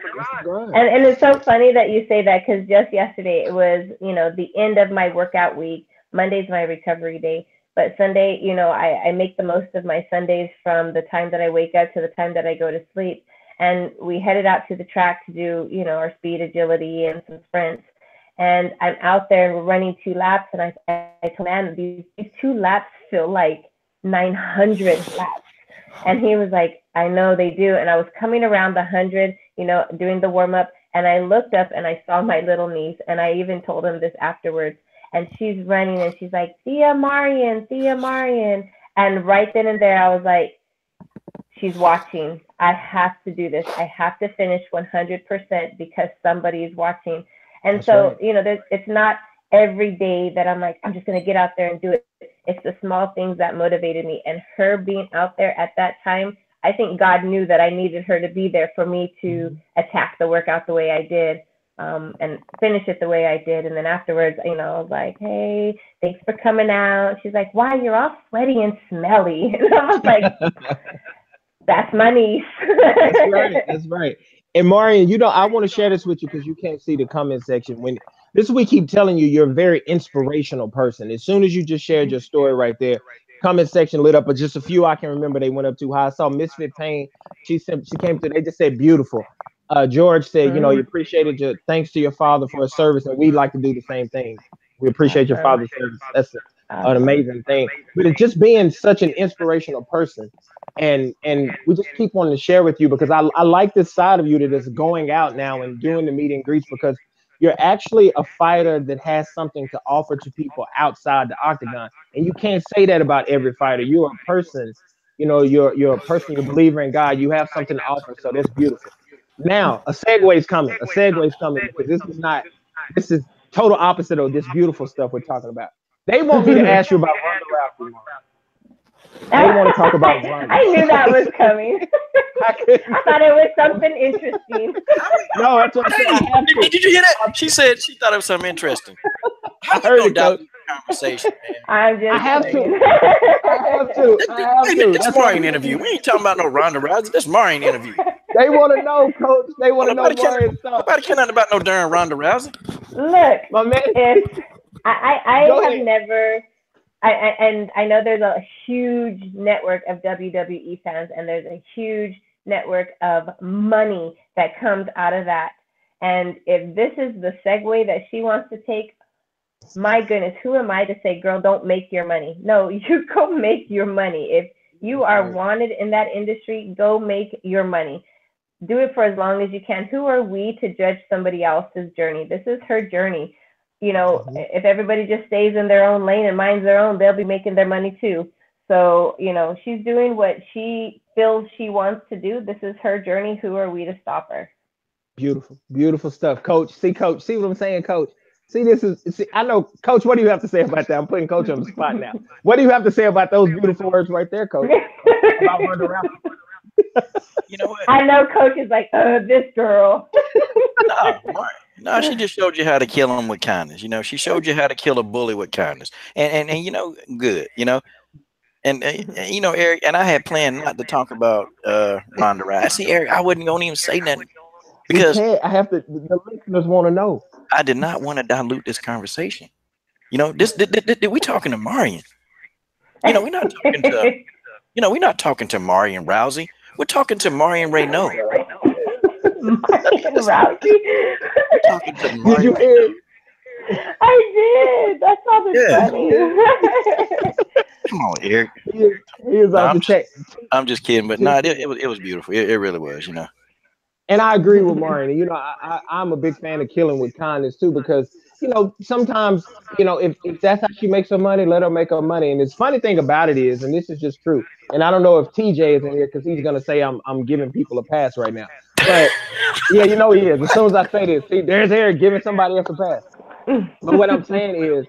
And it's so funny that you say that, because just yesterday it was the end of my workout week. Monday's my recovery day, but Sunday, I make the most of my Sundays from the time that I wake up to the time that I go to sleep. And we headed out to the track to do, our speed, agility, and some sprints. And I'm out there and we're running 2 laps. And I told man, these 2 laps feel like 900 laps. And he was like, I know they do. And I was coming around the 100, doing the warm up. And I looked up and I saw my little niece. And I even told him this afterwards. And she's running and she's like, see ya, Marion. And right then and there, I was like, she's watching. I have to do this. I have to finish 100% because somebody is watching. And that's so, right. It's not every day that I'm like, I'm just going to get out there and do it. It's the small things that motivated me. And her being out there at that time, I think God knew that I needed her to be there for me to attack the workout the way I did. And finish it the way I did. And then afterwards, I was like, hey, thanks for coming out. She's like, why, you're all sweaty and smelly. And I was like, that's my niece. That's right. And Marion, I want to share this with you because you can't see the comment section. We keep telling you, you're a very inspirational person. As soon as you just shared your story right there, comment section lit up, but just a few I can remember they went up too high. I saw Misfit Pain. She came through. They just said beautiful. George said, you appreciated thanks to your father for his service, and we'd like to do the same thing. We appreciate your father's service. That's an amazing thing. But it's just being such an inspirational person, and we just keep wanting to share with you because I like this side of you that is going out now and doing the meet and greets, because you're actually a fighter that has something to offer to people outside the octagon, and you can't say that about every fighter. You're a person, you're a person, you're a believer in God. You have something to offer, so that's beautiful. Now, a segue is coming. Because this is total opposite of this beautiful stuff we're talking about. They want me to ask you about Ronda Rousey. They want to talk about Ronda. I knew that was coming. I thought it was something interesting. No, that's what I'm saying. I have to. Did you hear that? She said she thought it was something interesting. How I heard you it, gonna Coach. dilute the conversation, man? I'm just I have saying. to. I have to. I have Hey, to. man, this Marion interview. We ain't talking about no Ronda Rousey. This Marion interview. They want to know, Coach. They want to know Marion stuff. Nobody care nothing about no darn Ronda Rousey. Look, My man. if I Go have ahead. never, and I know there's a huge network of WWE fans, and there's a huge network of money that comes out of that. And if this is the segue that she wants to take, my goodness, who am I to say, girl, don't make your money? No, you go make your money. If you are wanted in that industry, go make your money. Do it for as long as you can. Who are we to judge somebody else's journey? This is her journey. You know, if everybody just stays in their own lane and minds their own, they'll be making their money too. So, you know, she's doing what she feels she wants to do. This is her journey. Who are we to stop her? Beautiful, beautiful stuff, Coach. See, Coach, see what I'm saying, Coach. See, I know, Coach. What do you have to say about that? I'm putting Coach on the spot now. What do you have to say about those beautiful words right there, Coach? About Ronda Rousey? You know what? I know Coach is like, this girl. No, she just showed you how to kill him with kindness. You know, she showed you how to kill a bully with kindness, and you know, good. You know, and you know, Eric, and I had planned not to talk about Ronda Rousey. See, Eric, I wasn't gonna even say nothing because I have to. The listeners want to know. I did not want to dilute this conversation. You know, we talking to Marion. You know, we're not talking to. You know, we're not talking to Marion Rousey. We're talking to Marion Reneau. Marion Rousey. Talking to Marion. Did you hear? I did. That sounded funny. Come on, Eric. He is off the check. I'm just kidding, but no, it was beautiful. It really was, you know. And I agree with Marion. You know, I'm a big fan of killing with kindness too, because you know sometimes you know if that's how she makes her money, let her make her money. And the funny thing about it is, and this is just true, and I don't know if TJ is in here because he's gonna say I'm giving people a pass right now, but yeah, you know he is. As soon as I say this, see, there's Eric giving somebody else a pass. But what I'm saying is,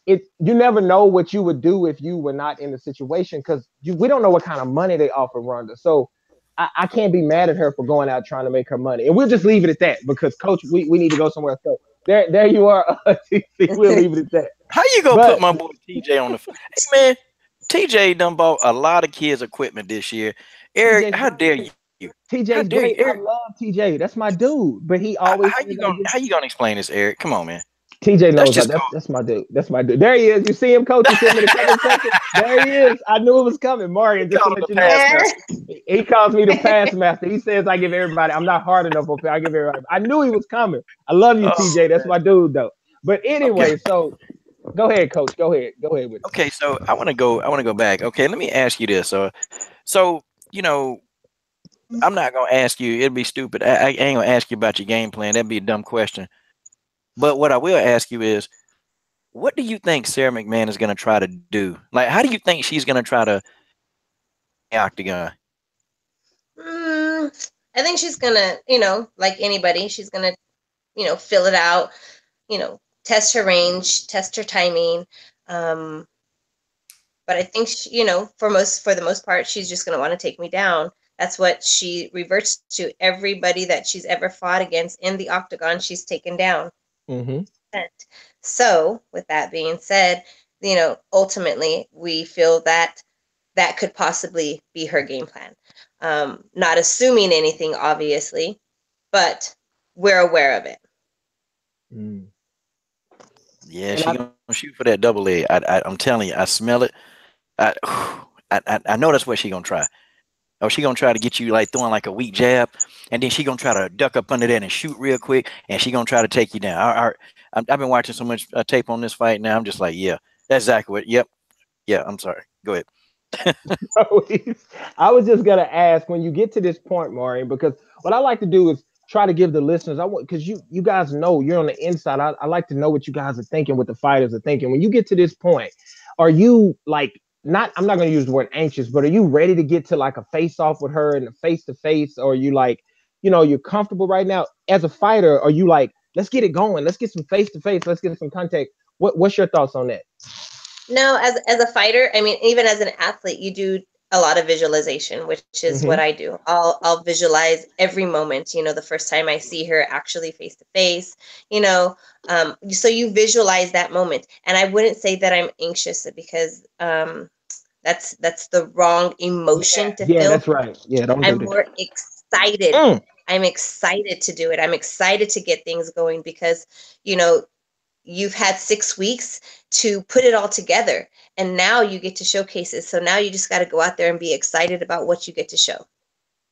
you never know what you would do if you were not in the situation because we don't know what kind of money they offer Ronda. So I can't be mad at her for going out trying to make her money. And we'll just leave it at that because, Coach, we need to go somewhere else. So there you are, TC. We'll leave it at that. How you gonna put my boy TJ on the phone? Hey, man, TJ done bought a lot of kids' equipment this year. Eric, how dare you? TJ's great. I love TJ. That's my dude. But he always. How you gonna explain this, Eric? Come on, man. TJ knows that's my dude. That's my dude. There he is. You see him, Coach? You see him in the comment section? There he is. I knew it was coming. Marion, just to let you know. He calls me the pass master. He says I give everybody. I'm not hard enough. I give everybody. I knew he was coming. I love you, TJ. That's my dude, though. But anyway, so go ahead, Coach. Go ahead with it. Okay, so I want to go back. Okay, let me ask you this. So you know, I'm not gonna ask you. It'd be stupid. I ain't gonna ask you about your game plan. That'd be a dumb question. But what I will ask you is, what do you think Sara McMAnn is going to try to do? Like, how do you think she's going to try to octagon? I think she's going to, you know, like anybody, she's going to, you know, fill it out, you know, test her range, test her timing. But I think, you know, for the most part, she's just going to want to take me down. That's what she reverts to. Everybody that she's ever fought against in the octagon, she's taken down. Mm-hmm. So with that being said, you know, ultimately we feel that could possibly be her game plan. Not assuming anything, obviously, but we're aware of it. Yeah, she's gonna shoot for that double leg. I'm telling you, I smell it. I know that's what she's gonna try. Oh, she gonna try to get you like throwing like a weak jab, and then she gonna try to duck up under that and shoot real quick, and she gonna try to take you down. I've been watching so much tape on this fight now. I'm just like, yeah, that's exactly what. Yep, yeah. I'm sorry. Go ahead. I was just gonna ask when you get to this point, Marion, because what I like to do is try to give the listeners. Because you guys know you're on the inside. I like to know what you guys are thinking, what the fighters are thinking. When you get to this point, are you like? I'm not going to use the word anxious, but are you ready to get to like a face off with her and a face to face? Or are you like, you know, you're comfortable right now as a fighter? Are you like, let's get it going. Let's get some face to face. Let's get some contact. What's your thoughts on that? No, as a fighter, I mean, even as an athlete, you do a lot of visualization, which is what I do. I'll visualize every moment. You know, the first time I see her actually face to face. You know, so you visualize that moment, and I wouldn't say that I'm anxious because that's the wrong emotion to Yeah, feel. that's right. Yeah, don't do I'm that. more excited. I'm excited to do it. I'm excited to get things going because, you know, you've had 6 weeks to put it all together, and now you get to showcase it. So now you just got to go out there and be excited about what you get to show.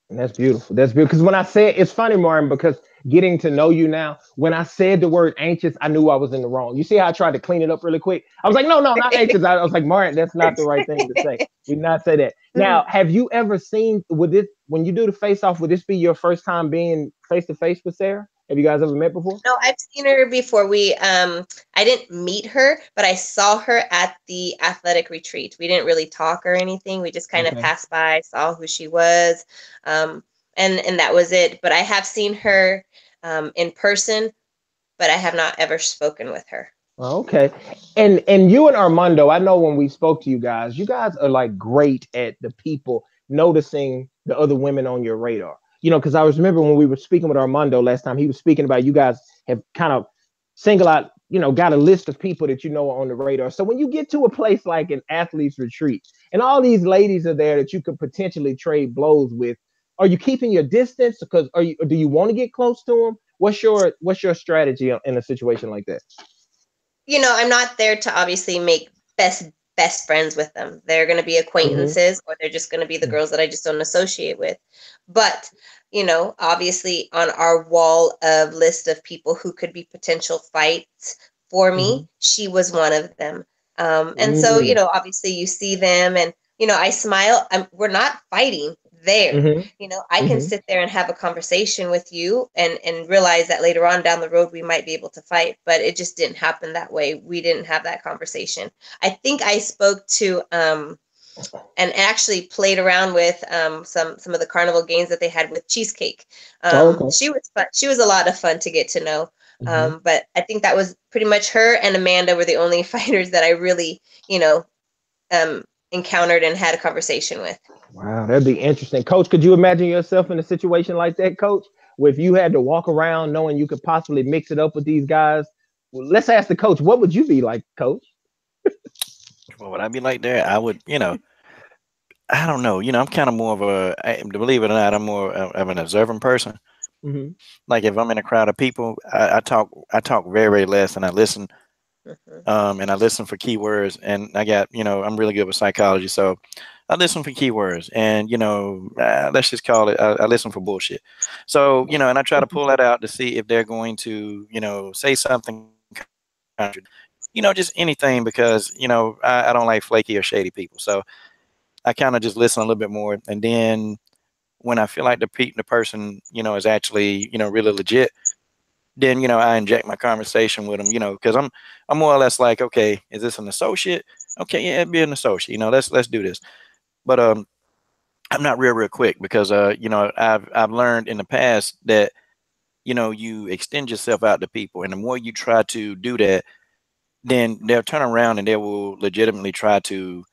And that's beautiful. That's beautiful. Because when I said, it's funny, Martin, because getting to know you now, when I said the word anxious, I knew I was in the wrong. You see how I tried to clean it up really quick? I was like, no, not anxious. I was like, Martin, that's not the right thing to say. We not say that. Now, have you ever seen, with this, when you do the face off, would this be your first time being face to face with Sara? Have you guys ever met before? No, I've seen her before. I didn't meet her, but I saw her at the athletic retreat. We didn't really talk or anything. We just kind of passed by, saw who she was, and that was it. But I have seen her in person, but I have not ever spoken with her. Okay. And you and Armando, I know when we spoke to you guys are like great at the people noticing the other women on your radar. You know, because I was remember when we were speaking with Armando last time, he was speaking about you guys have kind of single out, you know, got a list of people that you know are on the radar. So when you get to a place like an athlete's retreat and all these ladies are there that you could potentially trade blows with, are you keeping your distance? Because do you want to get close to them? What's your strategy in a situation like that? You know, I'm not there to obviously make best friends with them. They're going to be acquaintances, or they're just going to be the girls that I just don't associate with. But, you know, obviously on our wall of list of people who could be potential fights for me, she was one of them. And so, you know, obviously you see them and, you know, I smile. We're not fighting there. You know, I can sit there and have a conversation with you and realize that later on down the road we might be able to fight, but it just didn't happen that way. We didn't have that conversation. I think I spoke to and actually played around with some of the carnival games that they had with cheesecake. She was fun. She was a lot of fun to get to know. But I think that was pretty much her and Amanda were the only fighters that I really, you know, encountered and had a conversation with. Wow, that'd be interesting. Coach, could you imagine yourself in a situation like that, Coach? Where if you had to walk around knowing you could possibly mix it up with these guys, well, let's ask the coach, what would you be like, Coach? What would I be like there? I would, I don't know. I'm kind of more of believe it or not, I'm more of an observant person. Mm-hmm. Like if I'm in a crowd of people, I talk very, very less and I listen. And I listen for keywords, and I got, I'm really good with psychology, so I listen for keywords, and let's just call it, I listen for bullshit. So and I try to pull that out to see if they're going to, say something, just anything, because I don't like flaky or shady people. So I kind of just listen a little bit more, and then when I feel like the person is actually really legit, then I inject my conversation with them, because I'm more or less like, okay, is this an associate? Okay, yeah, it'd be an associate. Let's do this. But I'm not real quick, because I've learned in the past that you extend yourself out to people, and the more you try to do that, then they'll turn around and they will legitimately try to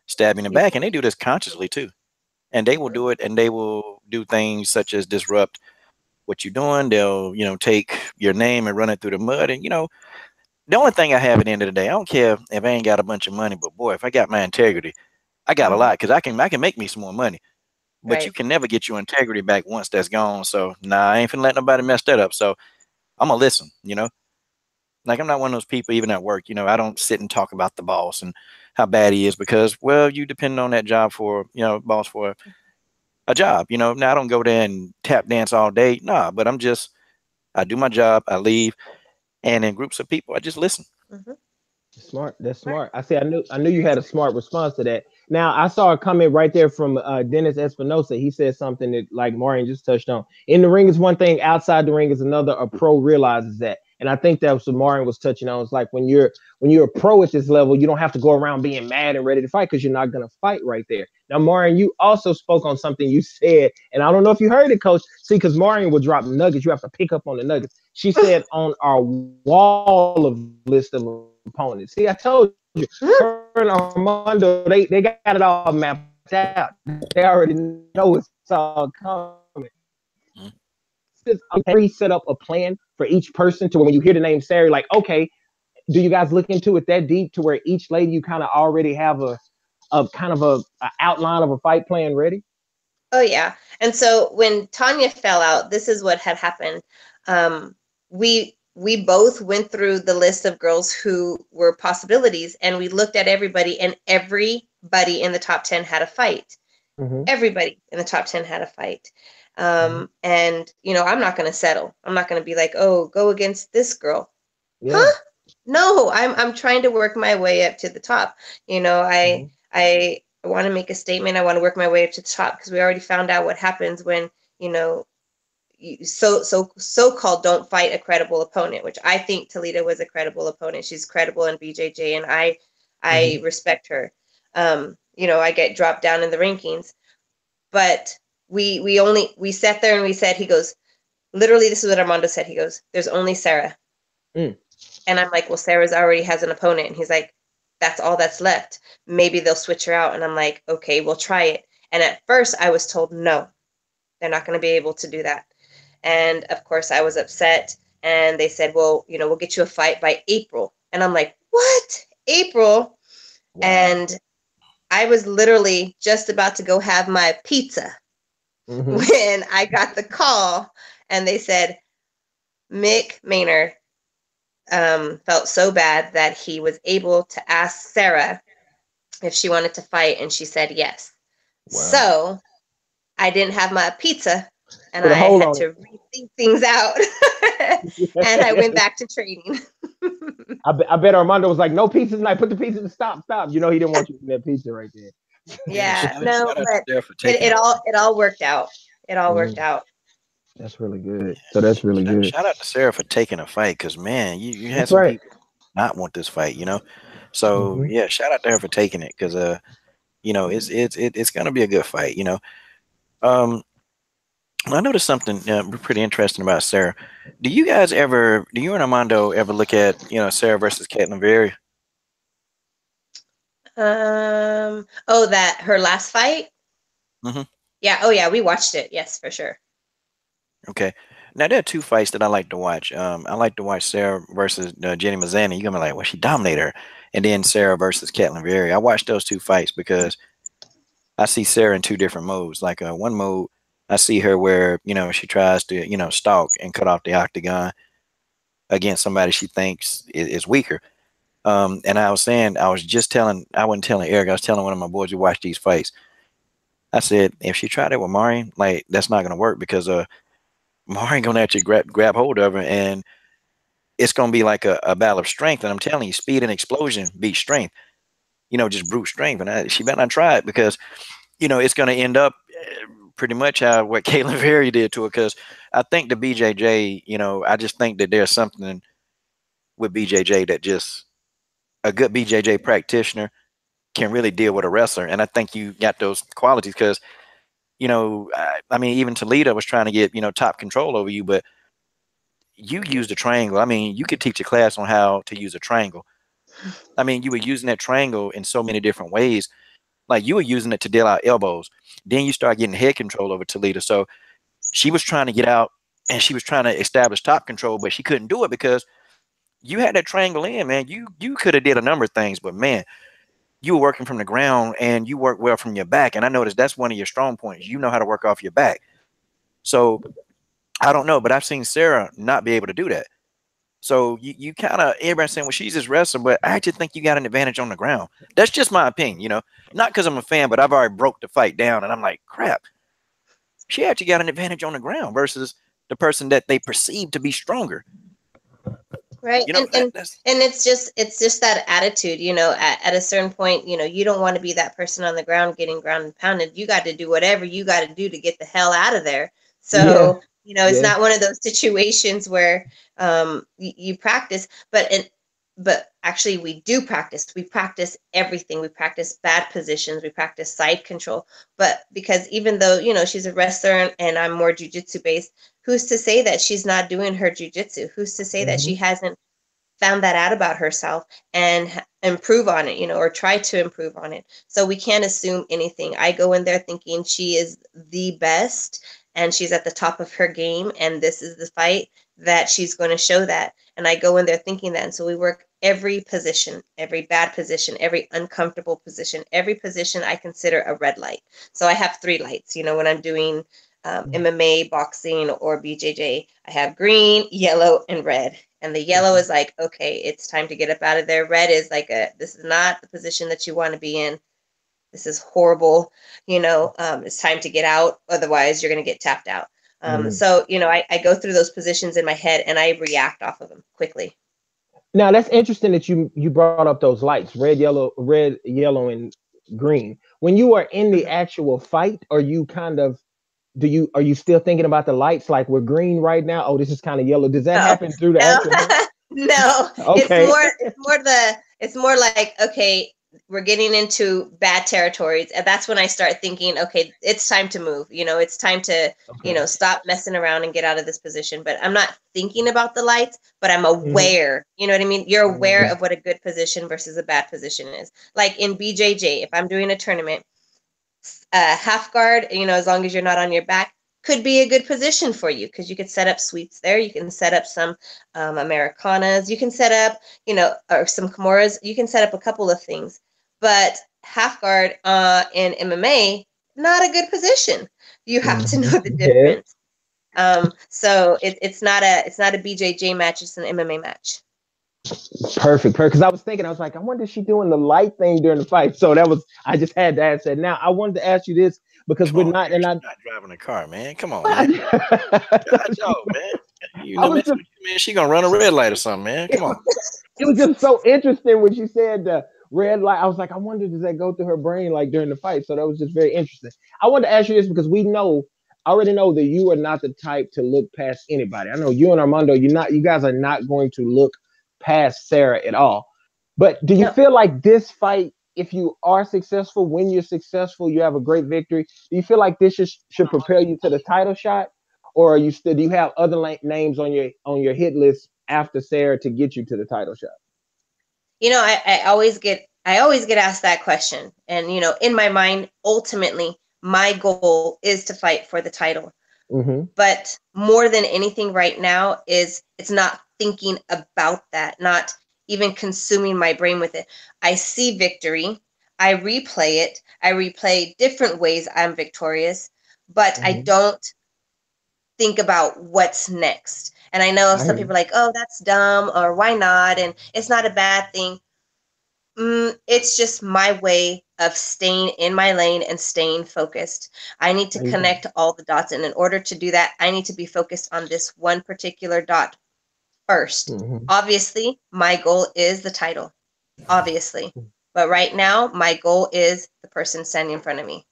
stab you in the back, and they do this consciously too. And they will do it, and they will do things such as disrupt what you're doing. They'll take your name and run it through the mud. And the only thing I have at the end of the day, I don't care if I ain't got a bunch of money, but boy, if I got my integrity, I got a lot, because I can make me some more money. But you can never get your integrity back once that's gone. So nah, I ain't finna let nobody mess that up. So I'm gonna listen. Like I'm not one of those people, even at work. I don't sit and talk about the boss and how bad he is, because well, you depend on that job for boss for a job. Now I don't go there and tap dance all day. Nah, but I do my job, I leave, and in groups of people, I just listen. Smart. That's smart. I knew you had a smart response to that. Now I saw a comment right there from Dennis Espinosa. He said something that like Marion just touched on. In the ring is one thing, outside the ring is another. A pro realizes that. And I think that was what Marion was touching on. It's like when you're a pro at this level, you don't have to go around being mad and ready to fight, because you're not gonna fight right there. Now, Marion, you also spoke on something you said, and I don't know if you heard it, Coach. See, because Marion will drop nuggets. You have to pick up on the nuggets. She said on our wall of list of opponents. See, I told you her and Armando, they got it all mapped out. They already know it's all coming. Mhm. Pre set up a plan for each person to where when you hear the name Sarah, like, okay, do you guys look into it that deep to where each lady you kind of already have a kind of a outline of a fight plan ready? Oh yeah. And so when Tanya fell out, this is what had happened. Um, we both went through the list of girls who were possibilities, and we looked at everybody, and everybody in the top 10 had a fight. Mm-hmm. Everybody in the top 10 had a fight. Mm-hmm. And I'm not going to settle. I'm not going to be like, oh, go against this girl. Yeah. Huh? No, I'm trying to work my way up to the top. Mm-hmm. I want to make a statement. I want to work my way up to the top because we already found out what happens when, so-called don't fight a credible opponent, which I think Toledo was a credible opponent. She's credible in BJJ, and I respect her. I get dropped down in the rankings, but we sat there and we said, he goes, literally, this is what Armando said. He goes, there's only Sara. Mm. And I'm like, well, Sarah's already has an opponent. And he's like, that's all that's left. Maybe they'll switch her out. And I'm like, okay, we'll try it. And at first I was told, no, they're not going to be able to do that. And of course I was upset. And they said, well, we'll get you a fight by April. And I'm like, what? April? Wow. And I was literally just about to go have my pizza when I got the call, and they said, McMainard felt so bad that he was able to ask Sara if she wanted to fight, and she said yes. Wow. So I didn't have my pizza, and Put a I hold had on to rethink things out, and I went back to training. I bet Armando was like, no pizza tonight. Put the pizza in. Stop. He didn't want you to eat that pizza right there. Yeah, Yeah, shout no, out to but Sarah for taking it all worked out. It all worked out. That's really good. So that's really good. Shout out to Sarah for taking a fight, because man, you had That's some right. people not want this fight, So yeah, shout out to her for taking it, because it's gonna be a good fight, Um, I noticed something pretty interesting about Sarah. Do you and Armando ever look at Sarah versus Caitlin Very? Oh, that her last fight? Hmm. Yeah. Oh, yeah. We watched it. Yes, for sure. Okay. Now there are two fights that I like to watch. I like to watch Sarah versus Jenny Mazzani. You're gonna be like, well, she dominated her, and then Sarah versus Caitlin Very. I watch those two fights because I see Sarah in two different modes. Like one mode, I see her where she tries to stalk and cut off the octagon against somebody she thinks is weaker. And I was saying, I wasn't telling Eric, I was telling one of my boys who watched these fights. I said, if she tried it with Marion, like that's not gonna work, because Marion gonna actually grab hold of her, and it's gonna be like a battle of strength. And I'm telling you, speed and explosion beat strength. Just brute strength. And she better not try it, because it's gonna end up pretty much how what Caitlin Very did to her. Because I think the BJJ, I just think that there's something with BJJ that just a good BJJ practitioner can really deal with a wrestler. And I think you got those qualities, because, I mean, even Toledo was trying to get, top control over you, but you used a triangle. I mean, you could teach a class on how to use a triangle. I mean, you were using that triangle in so many different ways. Like you were using it to deal out elbows. Then you start getting head control over Toledo. So she was trying to get out, and she was trying to establish top control, but she couldn't do it because you had that triangle in, man. You could have did a number of things, but man, you were working from the ground, and you work well from your back. And I noticed that's one of your strong points. You know how to work off your back. So I don't know, but I've seen Sarah not be able to do that. So you kind of, everybody's saying, well, she's this wrestler, but I actually think you got an advantage on the ground. That's just my opinion, not because I'm a fan, but I've already broke the fight down, and I'm like, crap, she actually got an advantage on the ground versus the person that they perceive to be stronger. Right. And it's just that attitude, at a certain point, you don't want to be that person on the ground getting ground and pounded. You got to do whatever you got to do to get the hell out of there. So, it's not one of those situations where you practice, but actually we do practice. We practice everything. We practice bad positions. We practice side control. But because even though, she's a wrestler and I'm more jujitsu based, who's to say that she's not doing her jujitsu? Who's to say that she hasn't found that out about herself and improve on it, or try to improve on it. So we can't assume anything. I go in there thinking she is the best and she's at the top of her game, and this is the fight that she's going to show that. And I go in there thinking that. And so we work every position, every bad position, every uncomfortable position, every position I consider a red light. So I have 3 lights, when I'm doing MMA, boxing, or BJJ. I have green, yellow, and red. And the yellow is like, okay, it's time to get up out of there. Red is like, this is not the position that you want to be in. This is horrible. It's time to get out. Otherwise, you're going to get tapped out. So, I go through those positions in my head and I react off of them quickly. Now that's interesting that you brought up those lights, red, yellow, and green. When you are in the actual fight, are you kind of are you still thinking about the lights like we're green right now? Oh, this is kind of yellow. Does that happen through the actual fight? No. Okay. It's more like, okay, we're getting into bad territories, and that's when I start thinking, okay, it's time to move. It's time to stop messing around and get out of this position. But I'm not thinking about the lights, but I'm aware. You know what I mean? You're aware of what a good position versus a bad position is. Like in BJJ, if I'm doing a tournament, half guard, as long as you're not on your back, could be a good position for you, because you could set up sweeps there. You can set up some Americanas. You can set up, or some Kimuras. You can set up a couple of things. But half guard in MMA, not a good position. You have to know the difference. So it's not a BJJ match. It's an MMA match. Perfect. Because I was thinking, I was like, I wonder if she's doing the light thing during the fight. So I just had to ask that. Now I wanted to ask you this because we're not, and I'm not driving a car, man. Come on, man. Yo, man. Man, she gonna run a red light or something, man. Come on. It was just so interesting when she said the red light. I was like, I wonder, does that go through her brain like during the fight? So that was just very interesting. I wanted to ask you this because I already know that you are not the type to look past anybody. I know you and Armando, you guys are not going to look past Sara at all. But do you feel like this fight, if you are successful, when you're successful, you have a great victory, do you feel like this should propel you to the title shot? Or do you have other names on your hit list after Sara to get you to the title shot? I always get asked that question. And, in my mind, ultimately, my goal is to fight for the title. But more than anything right now it's not thinking about that, not even consuming my brain with it. I see victory. I replay it. I replay different ways I'm victorious, but I don't think about what's next. And I know some people are like, oh, that's dumb, or why not? And it's not a bad thing. It's just my way of staying in my lane and staying focused. I need to connect all the dots. And in order to do that, I need to be focused on this one particular dot first. Obviously, my goal is the title, obviously. But right now, my goal is the person standing in front of me.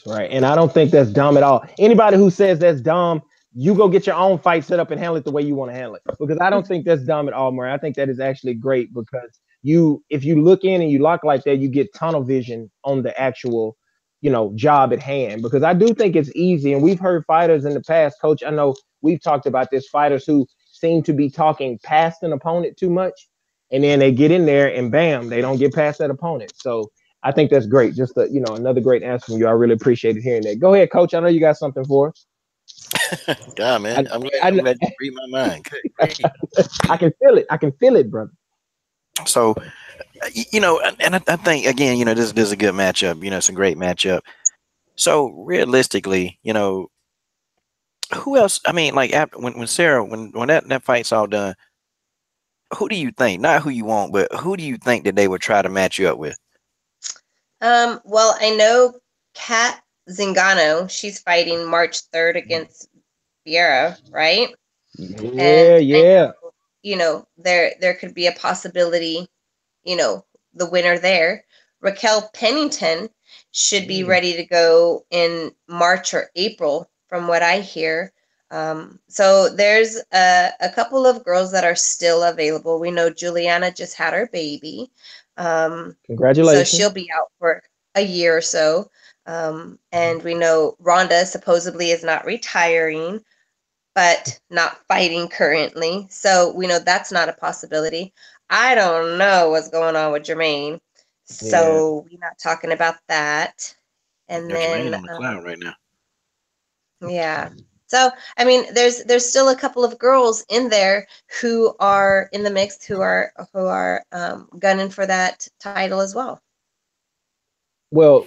Right. And I don't think that's dumb at all. Anybody who says that's dumb, you go get your own fight set up and handle it the way you want to handle it. Because I don't think that's dumb at all, Marion. I think that is actually great because if you look in and you lock like that, you get tunnel vision on the actual, job at hand. Because I do think it's easy. And we've heard fighters in the past, Coach, I know we've talked about this, fighters who seem to be talking past an opponent too much. And then they get in there and bam, they don't get past that opponent. So I think that's great. Just another great answer from you. I really appreciated hearing that. Go ahead, Coach. I know you got something for us. God, man, I'm glad you read my mind. I can feel it. I can feel it, brother. So, and I think again, this is a good matchup. It's a great matchup. So realistically, who else? I mean, like after when Sara, when that fight's all done, who do you think? Not who you want, but who do you think that they would try to match you up with? Well, I know Kat Zingano, she's fighting March 3rd against Vieira, right? Yeah, yeah. There could be a possibility, the winner there. Raquel Pennington should be ready to go in March or April, from what I hear. So there's a couple of girls that are still available. We know Juliana just had her baby. Congratulations. So she'll be out for a year or so. And we know Rhonda supposedly is not retiring, but not fighting currently. So we know that's not a possibility. I don't know what's going on with Jermaine. Yeah. So we're not talking about that. And Yeah, Jermaine then on the cloud right now. yeah. So I mean, there's still a couple of girls in there who are in the mix who are gunning for that title as well. Well,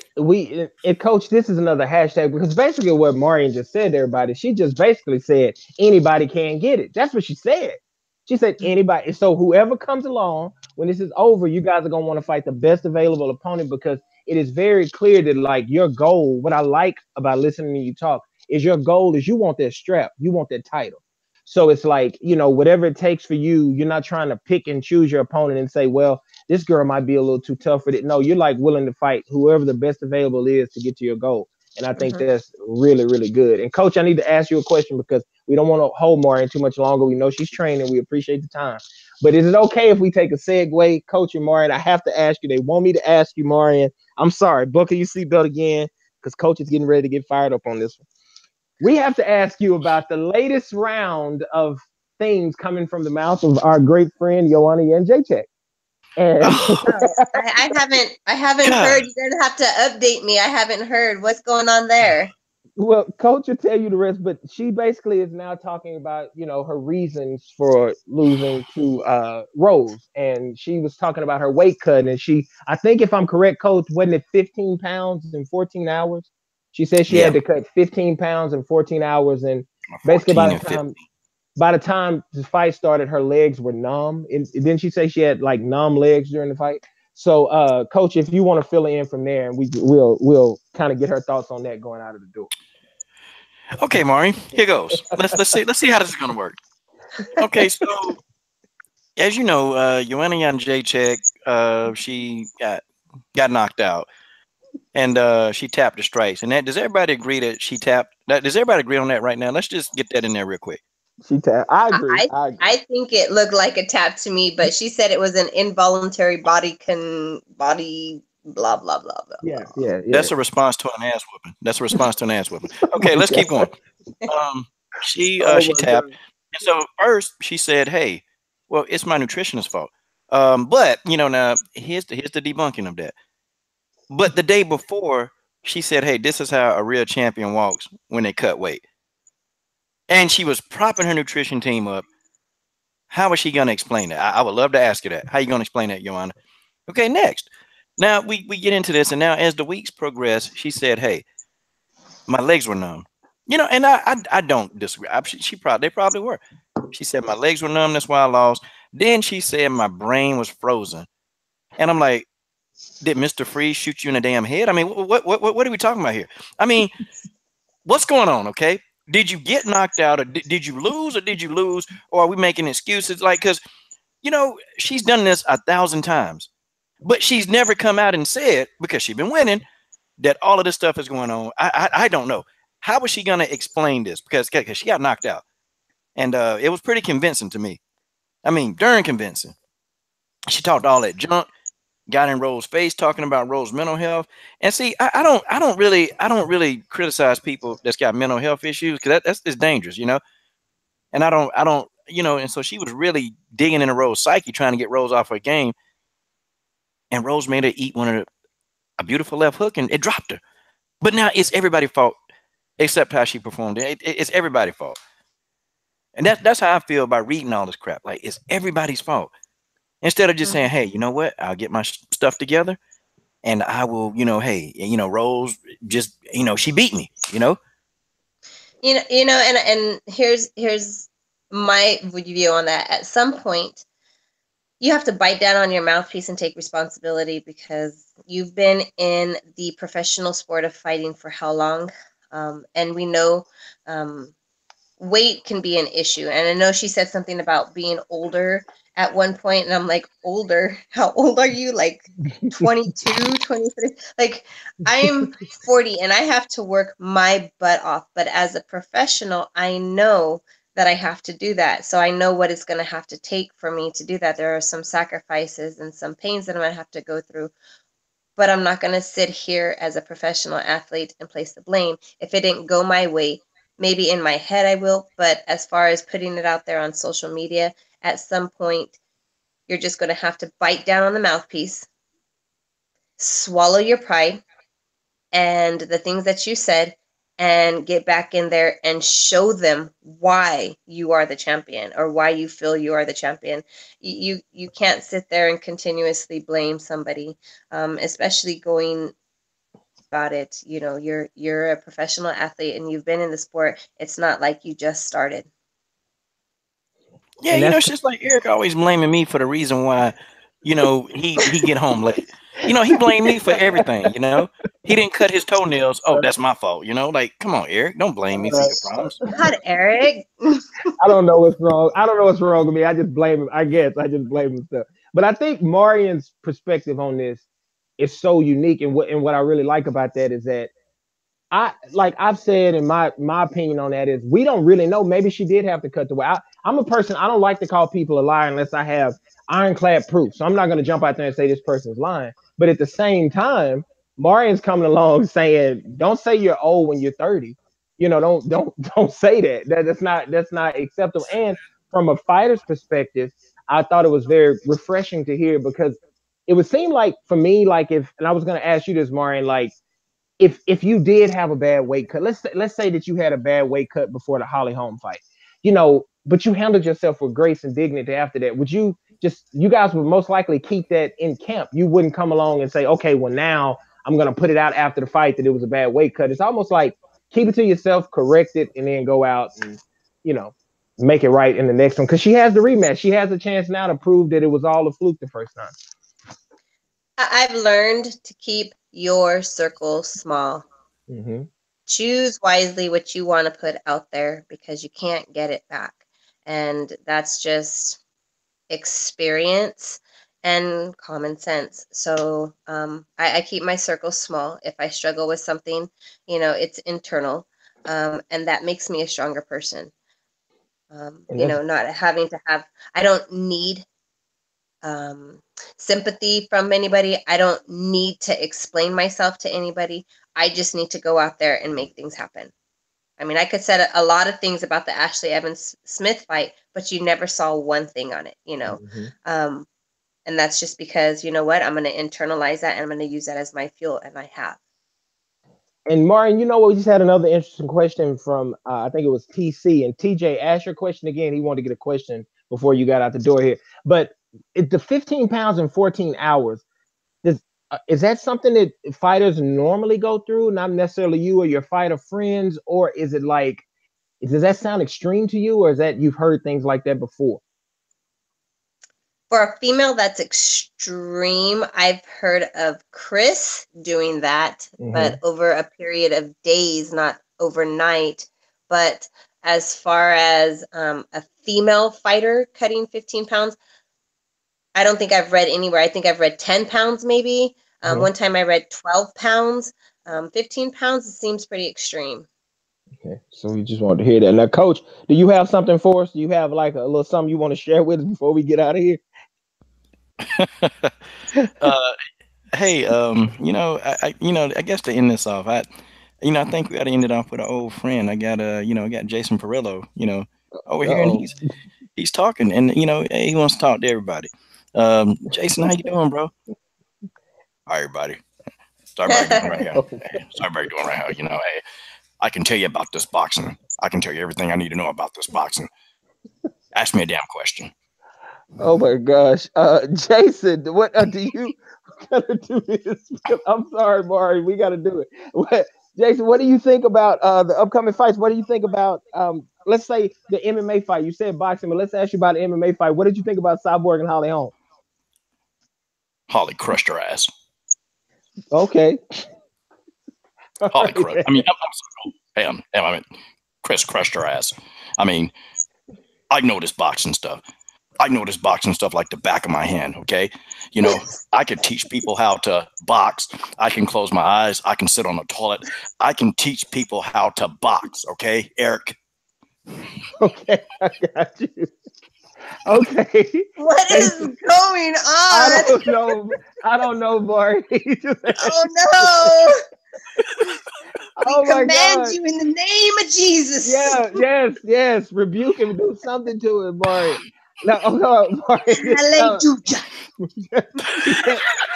coach, this is another hashtag because basically what Marion just said to everybody, she just basically said anybody can get it. That's what she said. She said anybody. So whoever comes along when this is over, you guys are gonna want to fight the best available opponent because it is very clear that like your goal. What I like about listening to you talk is your goal is you want that strap, you want that title. So it's like whatever it takes for you. You're not trying to pick and choose your opponent and say, well, this girl might be a little too tough for it. No, you're like willing to fight whoever the best available is to get to your goal. And I think Mm-hmm. that's really, really good. And coach, I need to ask you a question because we don't want to hold Marion too much longer. We know she's training. We appreciate the time. But is it okay if we take a segue, Coach and Marion? I have to ask you. They want me to ask you, Marion. I'm sorry. Buckle your seatbelt again because Coach is getting ready to get fired up on this one. We have to ask you about the latest round of things coming from the mouth of our great friend, Joanna Jędrzejczyk. And Oh Oh, I haven't God. heard. You're gonna have to update me. I haven't heard what's going on there. well, coach will tell you the rest, but she basically is now talking about, her reasons for losing to Rose. And she was talking about her weight cut. And I think if I'm correct, coach, wasn't it 15 pounds in 14 hours? She said she had Yeah, to cut 15 pounds in 14 hours. And basically 14 and 15. by the time the fight started, her legs were numb. And didn't she say she had like numb legs during the fight? So, coach, if you want to fill in from there, and we'll kind of get her thoughts on that going out of the door. Okay, Mari, here goes. Let's see how this is gonna work. Okay, so as you know, Joanna Jędrzejczyk, she got knocked out, and she tapped the strikes. And that does everybody agree that she tapped? That does everybody agree on that right now? Let's just get that in there real quick. I I agree. I I agree. I think it looked like a tap to me, but she said it was an involuntary body blah blah blah blah Yes, blah. yeah, yeah. That's a response to an ass whooping. That's a response to an ass whooping. Okay, let's keep going. Oh She my tapped, god. and so first she said, "Hey, well, it's my nutritionist's fault." But now here's the debunking of that. But the day before, she said, "Hey, this is how a real champion walks when they cut weight," and she was propping her nutrition team up. How is she gonna explain that? I would love to ask her that. How you gonna explain that, Joanna? Okay, next. Now we get into this, and now as the weeks progress, she said, "Hey, my legs were numb." And I don't disagree. She probably they probably were. She said my legs were numb. That's why I lost. Then she said my brain was frozen, and I'm like, did Mister Freeze shoot you in the damn head? I mean, what are we talking about here? I mean, what's going on? Okay, did you get knocked out, or did you lose, or did you lose, or are we making excuses? Like, because she's done this 1,000 times, but she's never come out and said because she's been winning that all of this stuff is going on. I don't know. How was she going to explain this? Because she got knocked out. And it was pretty convincing to me. I mean, darn convincing. She talked all that junk, got in Rose's face talking about Rose's mental health. And see, I don't really criticize people that's got mental health issues because that's it's dangerous. And I don't, and so she was really digging into Rose's psyche, trying to get Rose off her game. And Rose made her eat a beautiful left hook and it dropped her. But now it's everybody's fault except how she performed. It's everybody's fault. And that's how I feel about reading all this crap. Like it's everybody's fault. Instead of just saying, Mhm. hey, you know what? I'll get my stuff together and I will, hey, Rose just, she beat me, And here's my view on that. At some point, you have to bite down on your mouthpiece and take responsibility because you've been in the professional sport of fighting for how long? And we know um, weight can be an issue. And I know she said something about being older at one point, and I'm like, older? How old are you? Like 22, 23? Like I'm 40 and I have to work my butt off. But as a professional, I know that I have to do that. So I know what it's going to have to take for me to do that. There are some sacrifices and some pains that I'm going to have to go through, but I'm not going to sit here as a professional athlete and place the blame. If it didn't go my way, maybe in my head I will, but as far as putting it out there on social media, at some point, You're just going to have to bite down on the mouthpiece, swallow your pride and the things that you said, and get back in there and show them why you are the champion or why you feel you are the champion. You can't sit there and continuously blame somebody, especially going about it. You know, you're a professional athlete and you've been in the sport. It's not like you just started. Yeah, And you know, that's it's just like Eric always blaming me for the reason why, you know, he get home late. You know, he blamed me for everything. You know, he didn't cut his toenails. Oh, that's my fault. You know, like, come on, Eric, don't blame me for your problems. God, Eric. I don't know what's wrong. I don't know what's wrong with me. I just blame him. I guess I just blame him stuff. But I think Marion's perspective on this is so unique, and what I really like about that is that I've said in my opinion on that is we don't really know. Maybe she did have to cut the way. I'm a person, I don't like to call people a liar unless I have ironclad proof. So I'm not going to jump out there and say this person's lying. But at the same time, Marion's coming along saying, "Don't say you're old when you're 30. You know, don't say that. That's not acceptable." And from a fighter's perspective, I thought it was very refreshing to hear because it would seem like for me, like if, and I was going to ask you this, Marion, like if you did have a bad weight cut, let's say that you had a bad weight cut before the Holly Holm fight, but you handled yourself with grace and dignity after that. Would you guys would most likely keep that in camp? You wouldn't come along and say, okay, well now I'm gonna put it out after the fight that it was a bad weight cut. It's almost like keep it to yourself, correct it, and then go out and you know make it right in the next one because she has the rematch. She has a chance now to prove that it was all a fluke the first time. I've learned to keep your circle small. Mm-hmm. Choose wisely what you want to put out there because you can't get it back. And that's just experience and common sense. So I keep my circle small. If I struggle with something, it's internal. And that makes me a stronger person. Not having to have, I don't need sympathy from anybody. I don't need to explain myself to anybody. I just need to go out there and make things happen. I mean, I could say a lot of things about the Ashley Evans Smith fight, but you never saw one thing on it, Mm-hmm. and that's just because, you know what, I'm going to internalize that and I'm going to use that as my fuel, and I have. And Marion, you know what? We just had another interesting question from I think it was TC, and TJ asked your question again. He wanted to get a question before you got out the door here. But the 15 pounds in 14 hours, is that something that fighters normally go through? Not necessarily you or your fighter friends, or is it like, does that sound extreme to you, or is that you've heard things like that before? For a female, that's extreme. I've heard of Chris doing that, but over a period of days, not overnight. But as far as a female fighter cutting 15 pounds, I don't think I've read anywhere. I think I've read 10 pounds maybe. One time I read 12 pounds. 15 pounds, it seems pretty extreme. Okay, so we just wanted to hear that. Now, Coach, do you have something for us? Do you have like a little something you want to share with us before we get out of here? uh, hey, I guess to end this off, I think we got to end it off with an old friend. I got Jason Perillo, over here, and he's talking, and he wants to talk to everybody. Jason, how you doing, bro? Hi, everybody. Starberry doing right here. Hey, Starberry doing right here. Hey, I can tell you about this boxing. I can tell you everything I need to know about this boxing. Ask me a damn question. Oh my gosh, Jason, what do you gotta do this? I'm sorry, Mari, we gotta do it. Jason, what do you think about the upcoming fights? What do you think about let's say the MMA fight? You said boxing, but let's ask you about the MMA fight. What did you think about Cyborg and Holly Holm? Holly crushed her ass. Okay. Holly crushed. I mean, I mean, Chris crushed her ass. I mean, I know this boxing stuff. I know this boxing stuff like the back of my hand, okay? I could teach people how to box. I can close my eyes. I can sit on the toilet. I can teach people how to box, okay, Eric? Okay, I got you. Okay. What is going on? I don't know, Barry. Oh, no. Oh we my command God. you in the name of Jesus. Yeah, yes. Rebuke him. Do something to it, Barry. No, no, Hallelujah.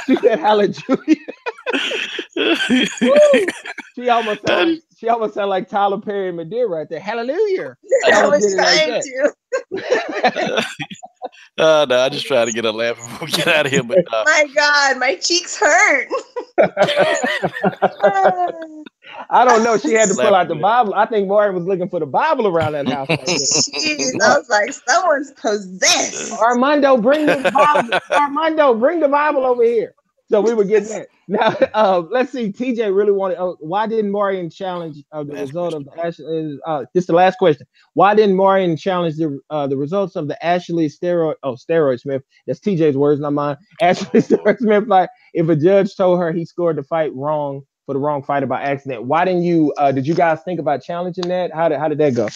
she said hallelujah. Woo! That is, She almost sounded like Tyler Perry and Medea right there. Hallelujah. She I almost was did it like trying that. to. no, I just try to get a laugh before we get out of here. But My God, my cheeks hurt. I don't know. She had to pull slap out the you. Bible. I think Maureen was looking for the Bible around that house right there. Jeez, I Lord. was like, someone's possessed. Armando, bring the Bible. Armando, bring the Bible over here. So we were getting that. Now, let's see. TJ really wanted. Why didn't Marion challenge the Last result question. of the Ashley? This is the last question. Why didn't Marion challenge the results of the Ashley steroid Smith? That's TJ's words, not mine. Ashley steroid Smith. Like, if a judge told her he scored the fight wrong for the wrong fighter by accident, why didn't you? Did you guys think about challenging that? How did that go?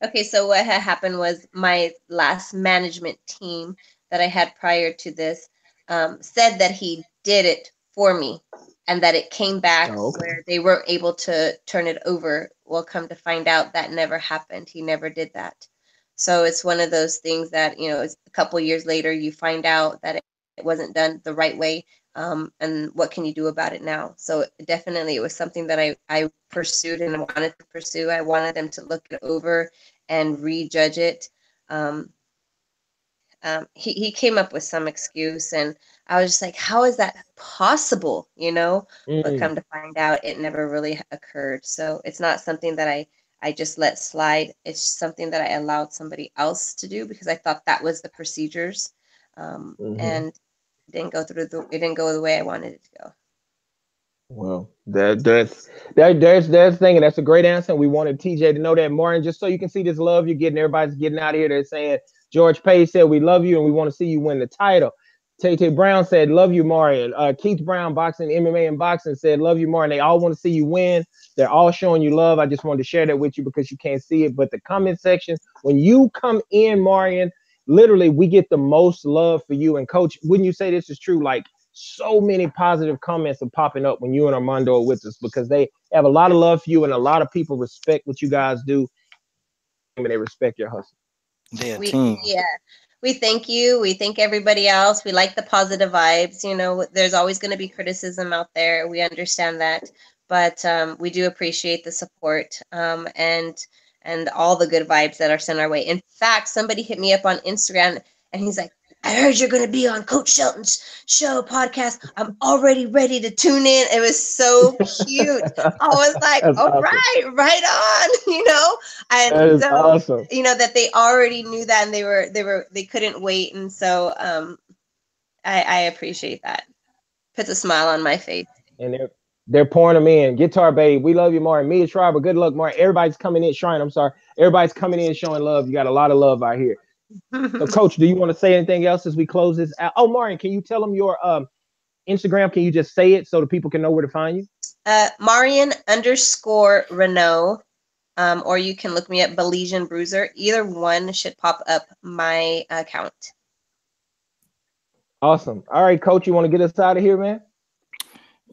Okay, so what had happened was my last management team that I had prior to this said that he did it for me and that it came back Oh, okay. where they weren't able to turn it over. Well, come to find out that never happened. He never did that. So it's one of those things that, it's a couple years later, you find out that it wasn't done the right way. And what can you do about it now? So definitely it was something that I pursued and wanted to pursue. I wanted them to look it over and rejudge it. Um, he came up with some excuse, and I was just like, how is that possible? But Mm, come to find out, it never really occurred. So it's not something that I just let slide. It's something that I allowed somebody else to do because I thought that was the procedures, mhm. and it didn't go the way I wanted it to go. Well, there's thing, and that's a great answer. We wanted TJ to know that, Martin, just so you can see this love you're getting. Everybody's getting out of here. They're saying George Page said we love you and we want to see you win the title. Tay Tay Brown said love you, Marion. Keith Brown, boxing, MMA, and boxing said love you, Marion. They all want to see you win. They're all showing you love. I just wanted to share that with you because you can't see it. But the comment section, when you come in, Marion, literally we get the most love for you. And Coach, wouldn't you say this is true? Like, so many positive comments are popping up when you and Armando are with us because they have a lot of love for you and a lot of people respect what you guys do and they respect your hustle. They're a We team. yeah, we thank you. We thank everybody else. We like the positive vibes. There's always going to be criticism out there. We understand that, but we do appreciate the support and all the good vibes that are sent our way. In fact, somebody hit me up on Instagram and he's like, I heard you're going to be on Coach Shelton's show podcast. I'm already ready to tune in. It was so cute. I was like, That's all awesome. right, right on, and That is so awesome. that they already knew that and they couldn't wait, and so I appreciate that. Puts a smile on my face. And they're pouring them in. Guitar Babe, we love you, Martin. Mia Schreiber, good luck, Martin. Everybody's coming in, Shrine, I'm sorry. Everybody's coming in showing love. You got a lot of love out here. So, Coach, do you want to say anything else as we close this out? Oh, Martin, can you tell them your Instagram? Can you just say it so the people can know where to find you? Marion_Reneau, or you can look me up, Belizean Bruiser. Either one should pop up my account. Awesome. All right, Coach, you want to get us out of here, man?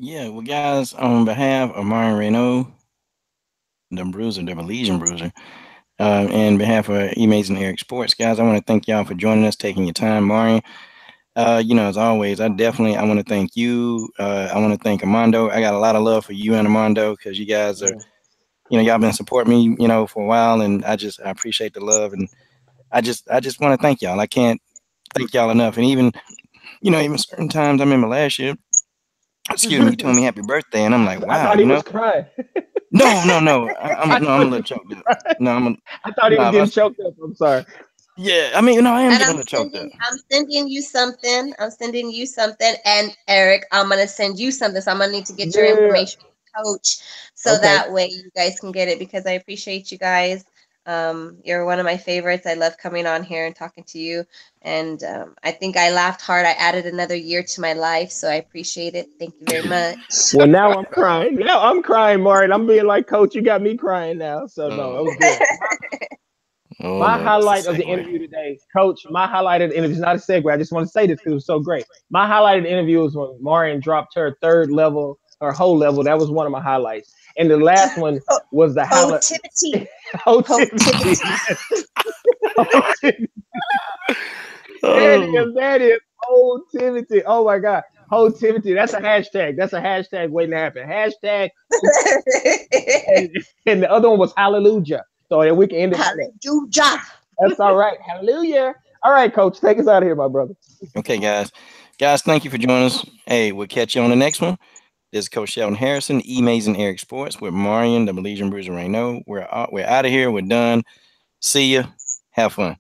Yeah, well, guys, on behalf of Marion Reneau, the Bruiser, the Belizean Bruiser, and behalf of Amazing Eric Sports, guys, I want to thank y'all for joining us, taking your time, Marion. As always, I want to thank you. I want to thank Armando. I got a lot of love for you and Armando because you guys are, Mm. y'all been supporting me, for a while, and I appreciate the love, and I just want to thank y'all. I can't thank y'all enough, and even certain times. I remember last year, excuse me, you told me happy birthday, and I'm like, I wow, thought he was crying. no, no, no, I I'm a thought he little was choked up. crying. No, I thought he was no, getting choked up. I'm sorry. yeah, I mean, I am And getting a little choked up. I'm sending you something. I'm sending you something. And Eric, I'm gonna send you something. So I'm gonna need to get your Yeah. information, coach, so Okay. that way you guys can get it because I appreciate you guys. You're one of my favorites. I love coming on here and talking to you. And I think I laughed hard. I added another year to my life, so I appreciate it. Thank you very much. Well, now I'm crying. Now I'm crying, Martin. I'm being like, Coach, you got me crying now. So no, Oh that was Lord, good. oh My Lord, that's a highlight of the segue. interview today, Coach. My highlight of the interview is not a segue. I just want to say this because it was so great. My highlight of the interview was when Marion dropped her third level, her whole level. That was one of my highlights. And the last one was the highlight. Positivity. Oh, Positivity. That is Old Timothy. Oh my God. Old Timothy. That's a hashtag. That's a hashtag waiting to happen. Hashtag. And the other one was hallelujah. So that we can end it. Hallelujah. That's all right. Hallelujah. All right, coach. Take us out of here, my brother. Okay, guys. Guys, thank you for joining us. Hey, we'll catch you on the next one. This is Coach Sheldon Harrison, E-Amazing Eric Sports with Marion, the Legion Bruiser Reneau. We're out of here. We're done. See ya. Have fun.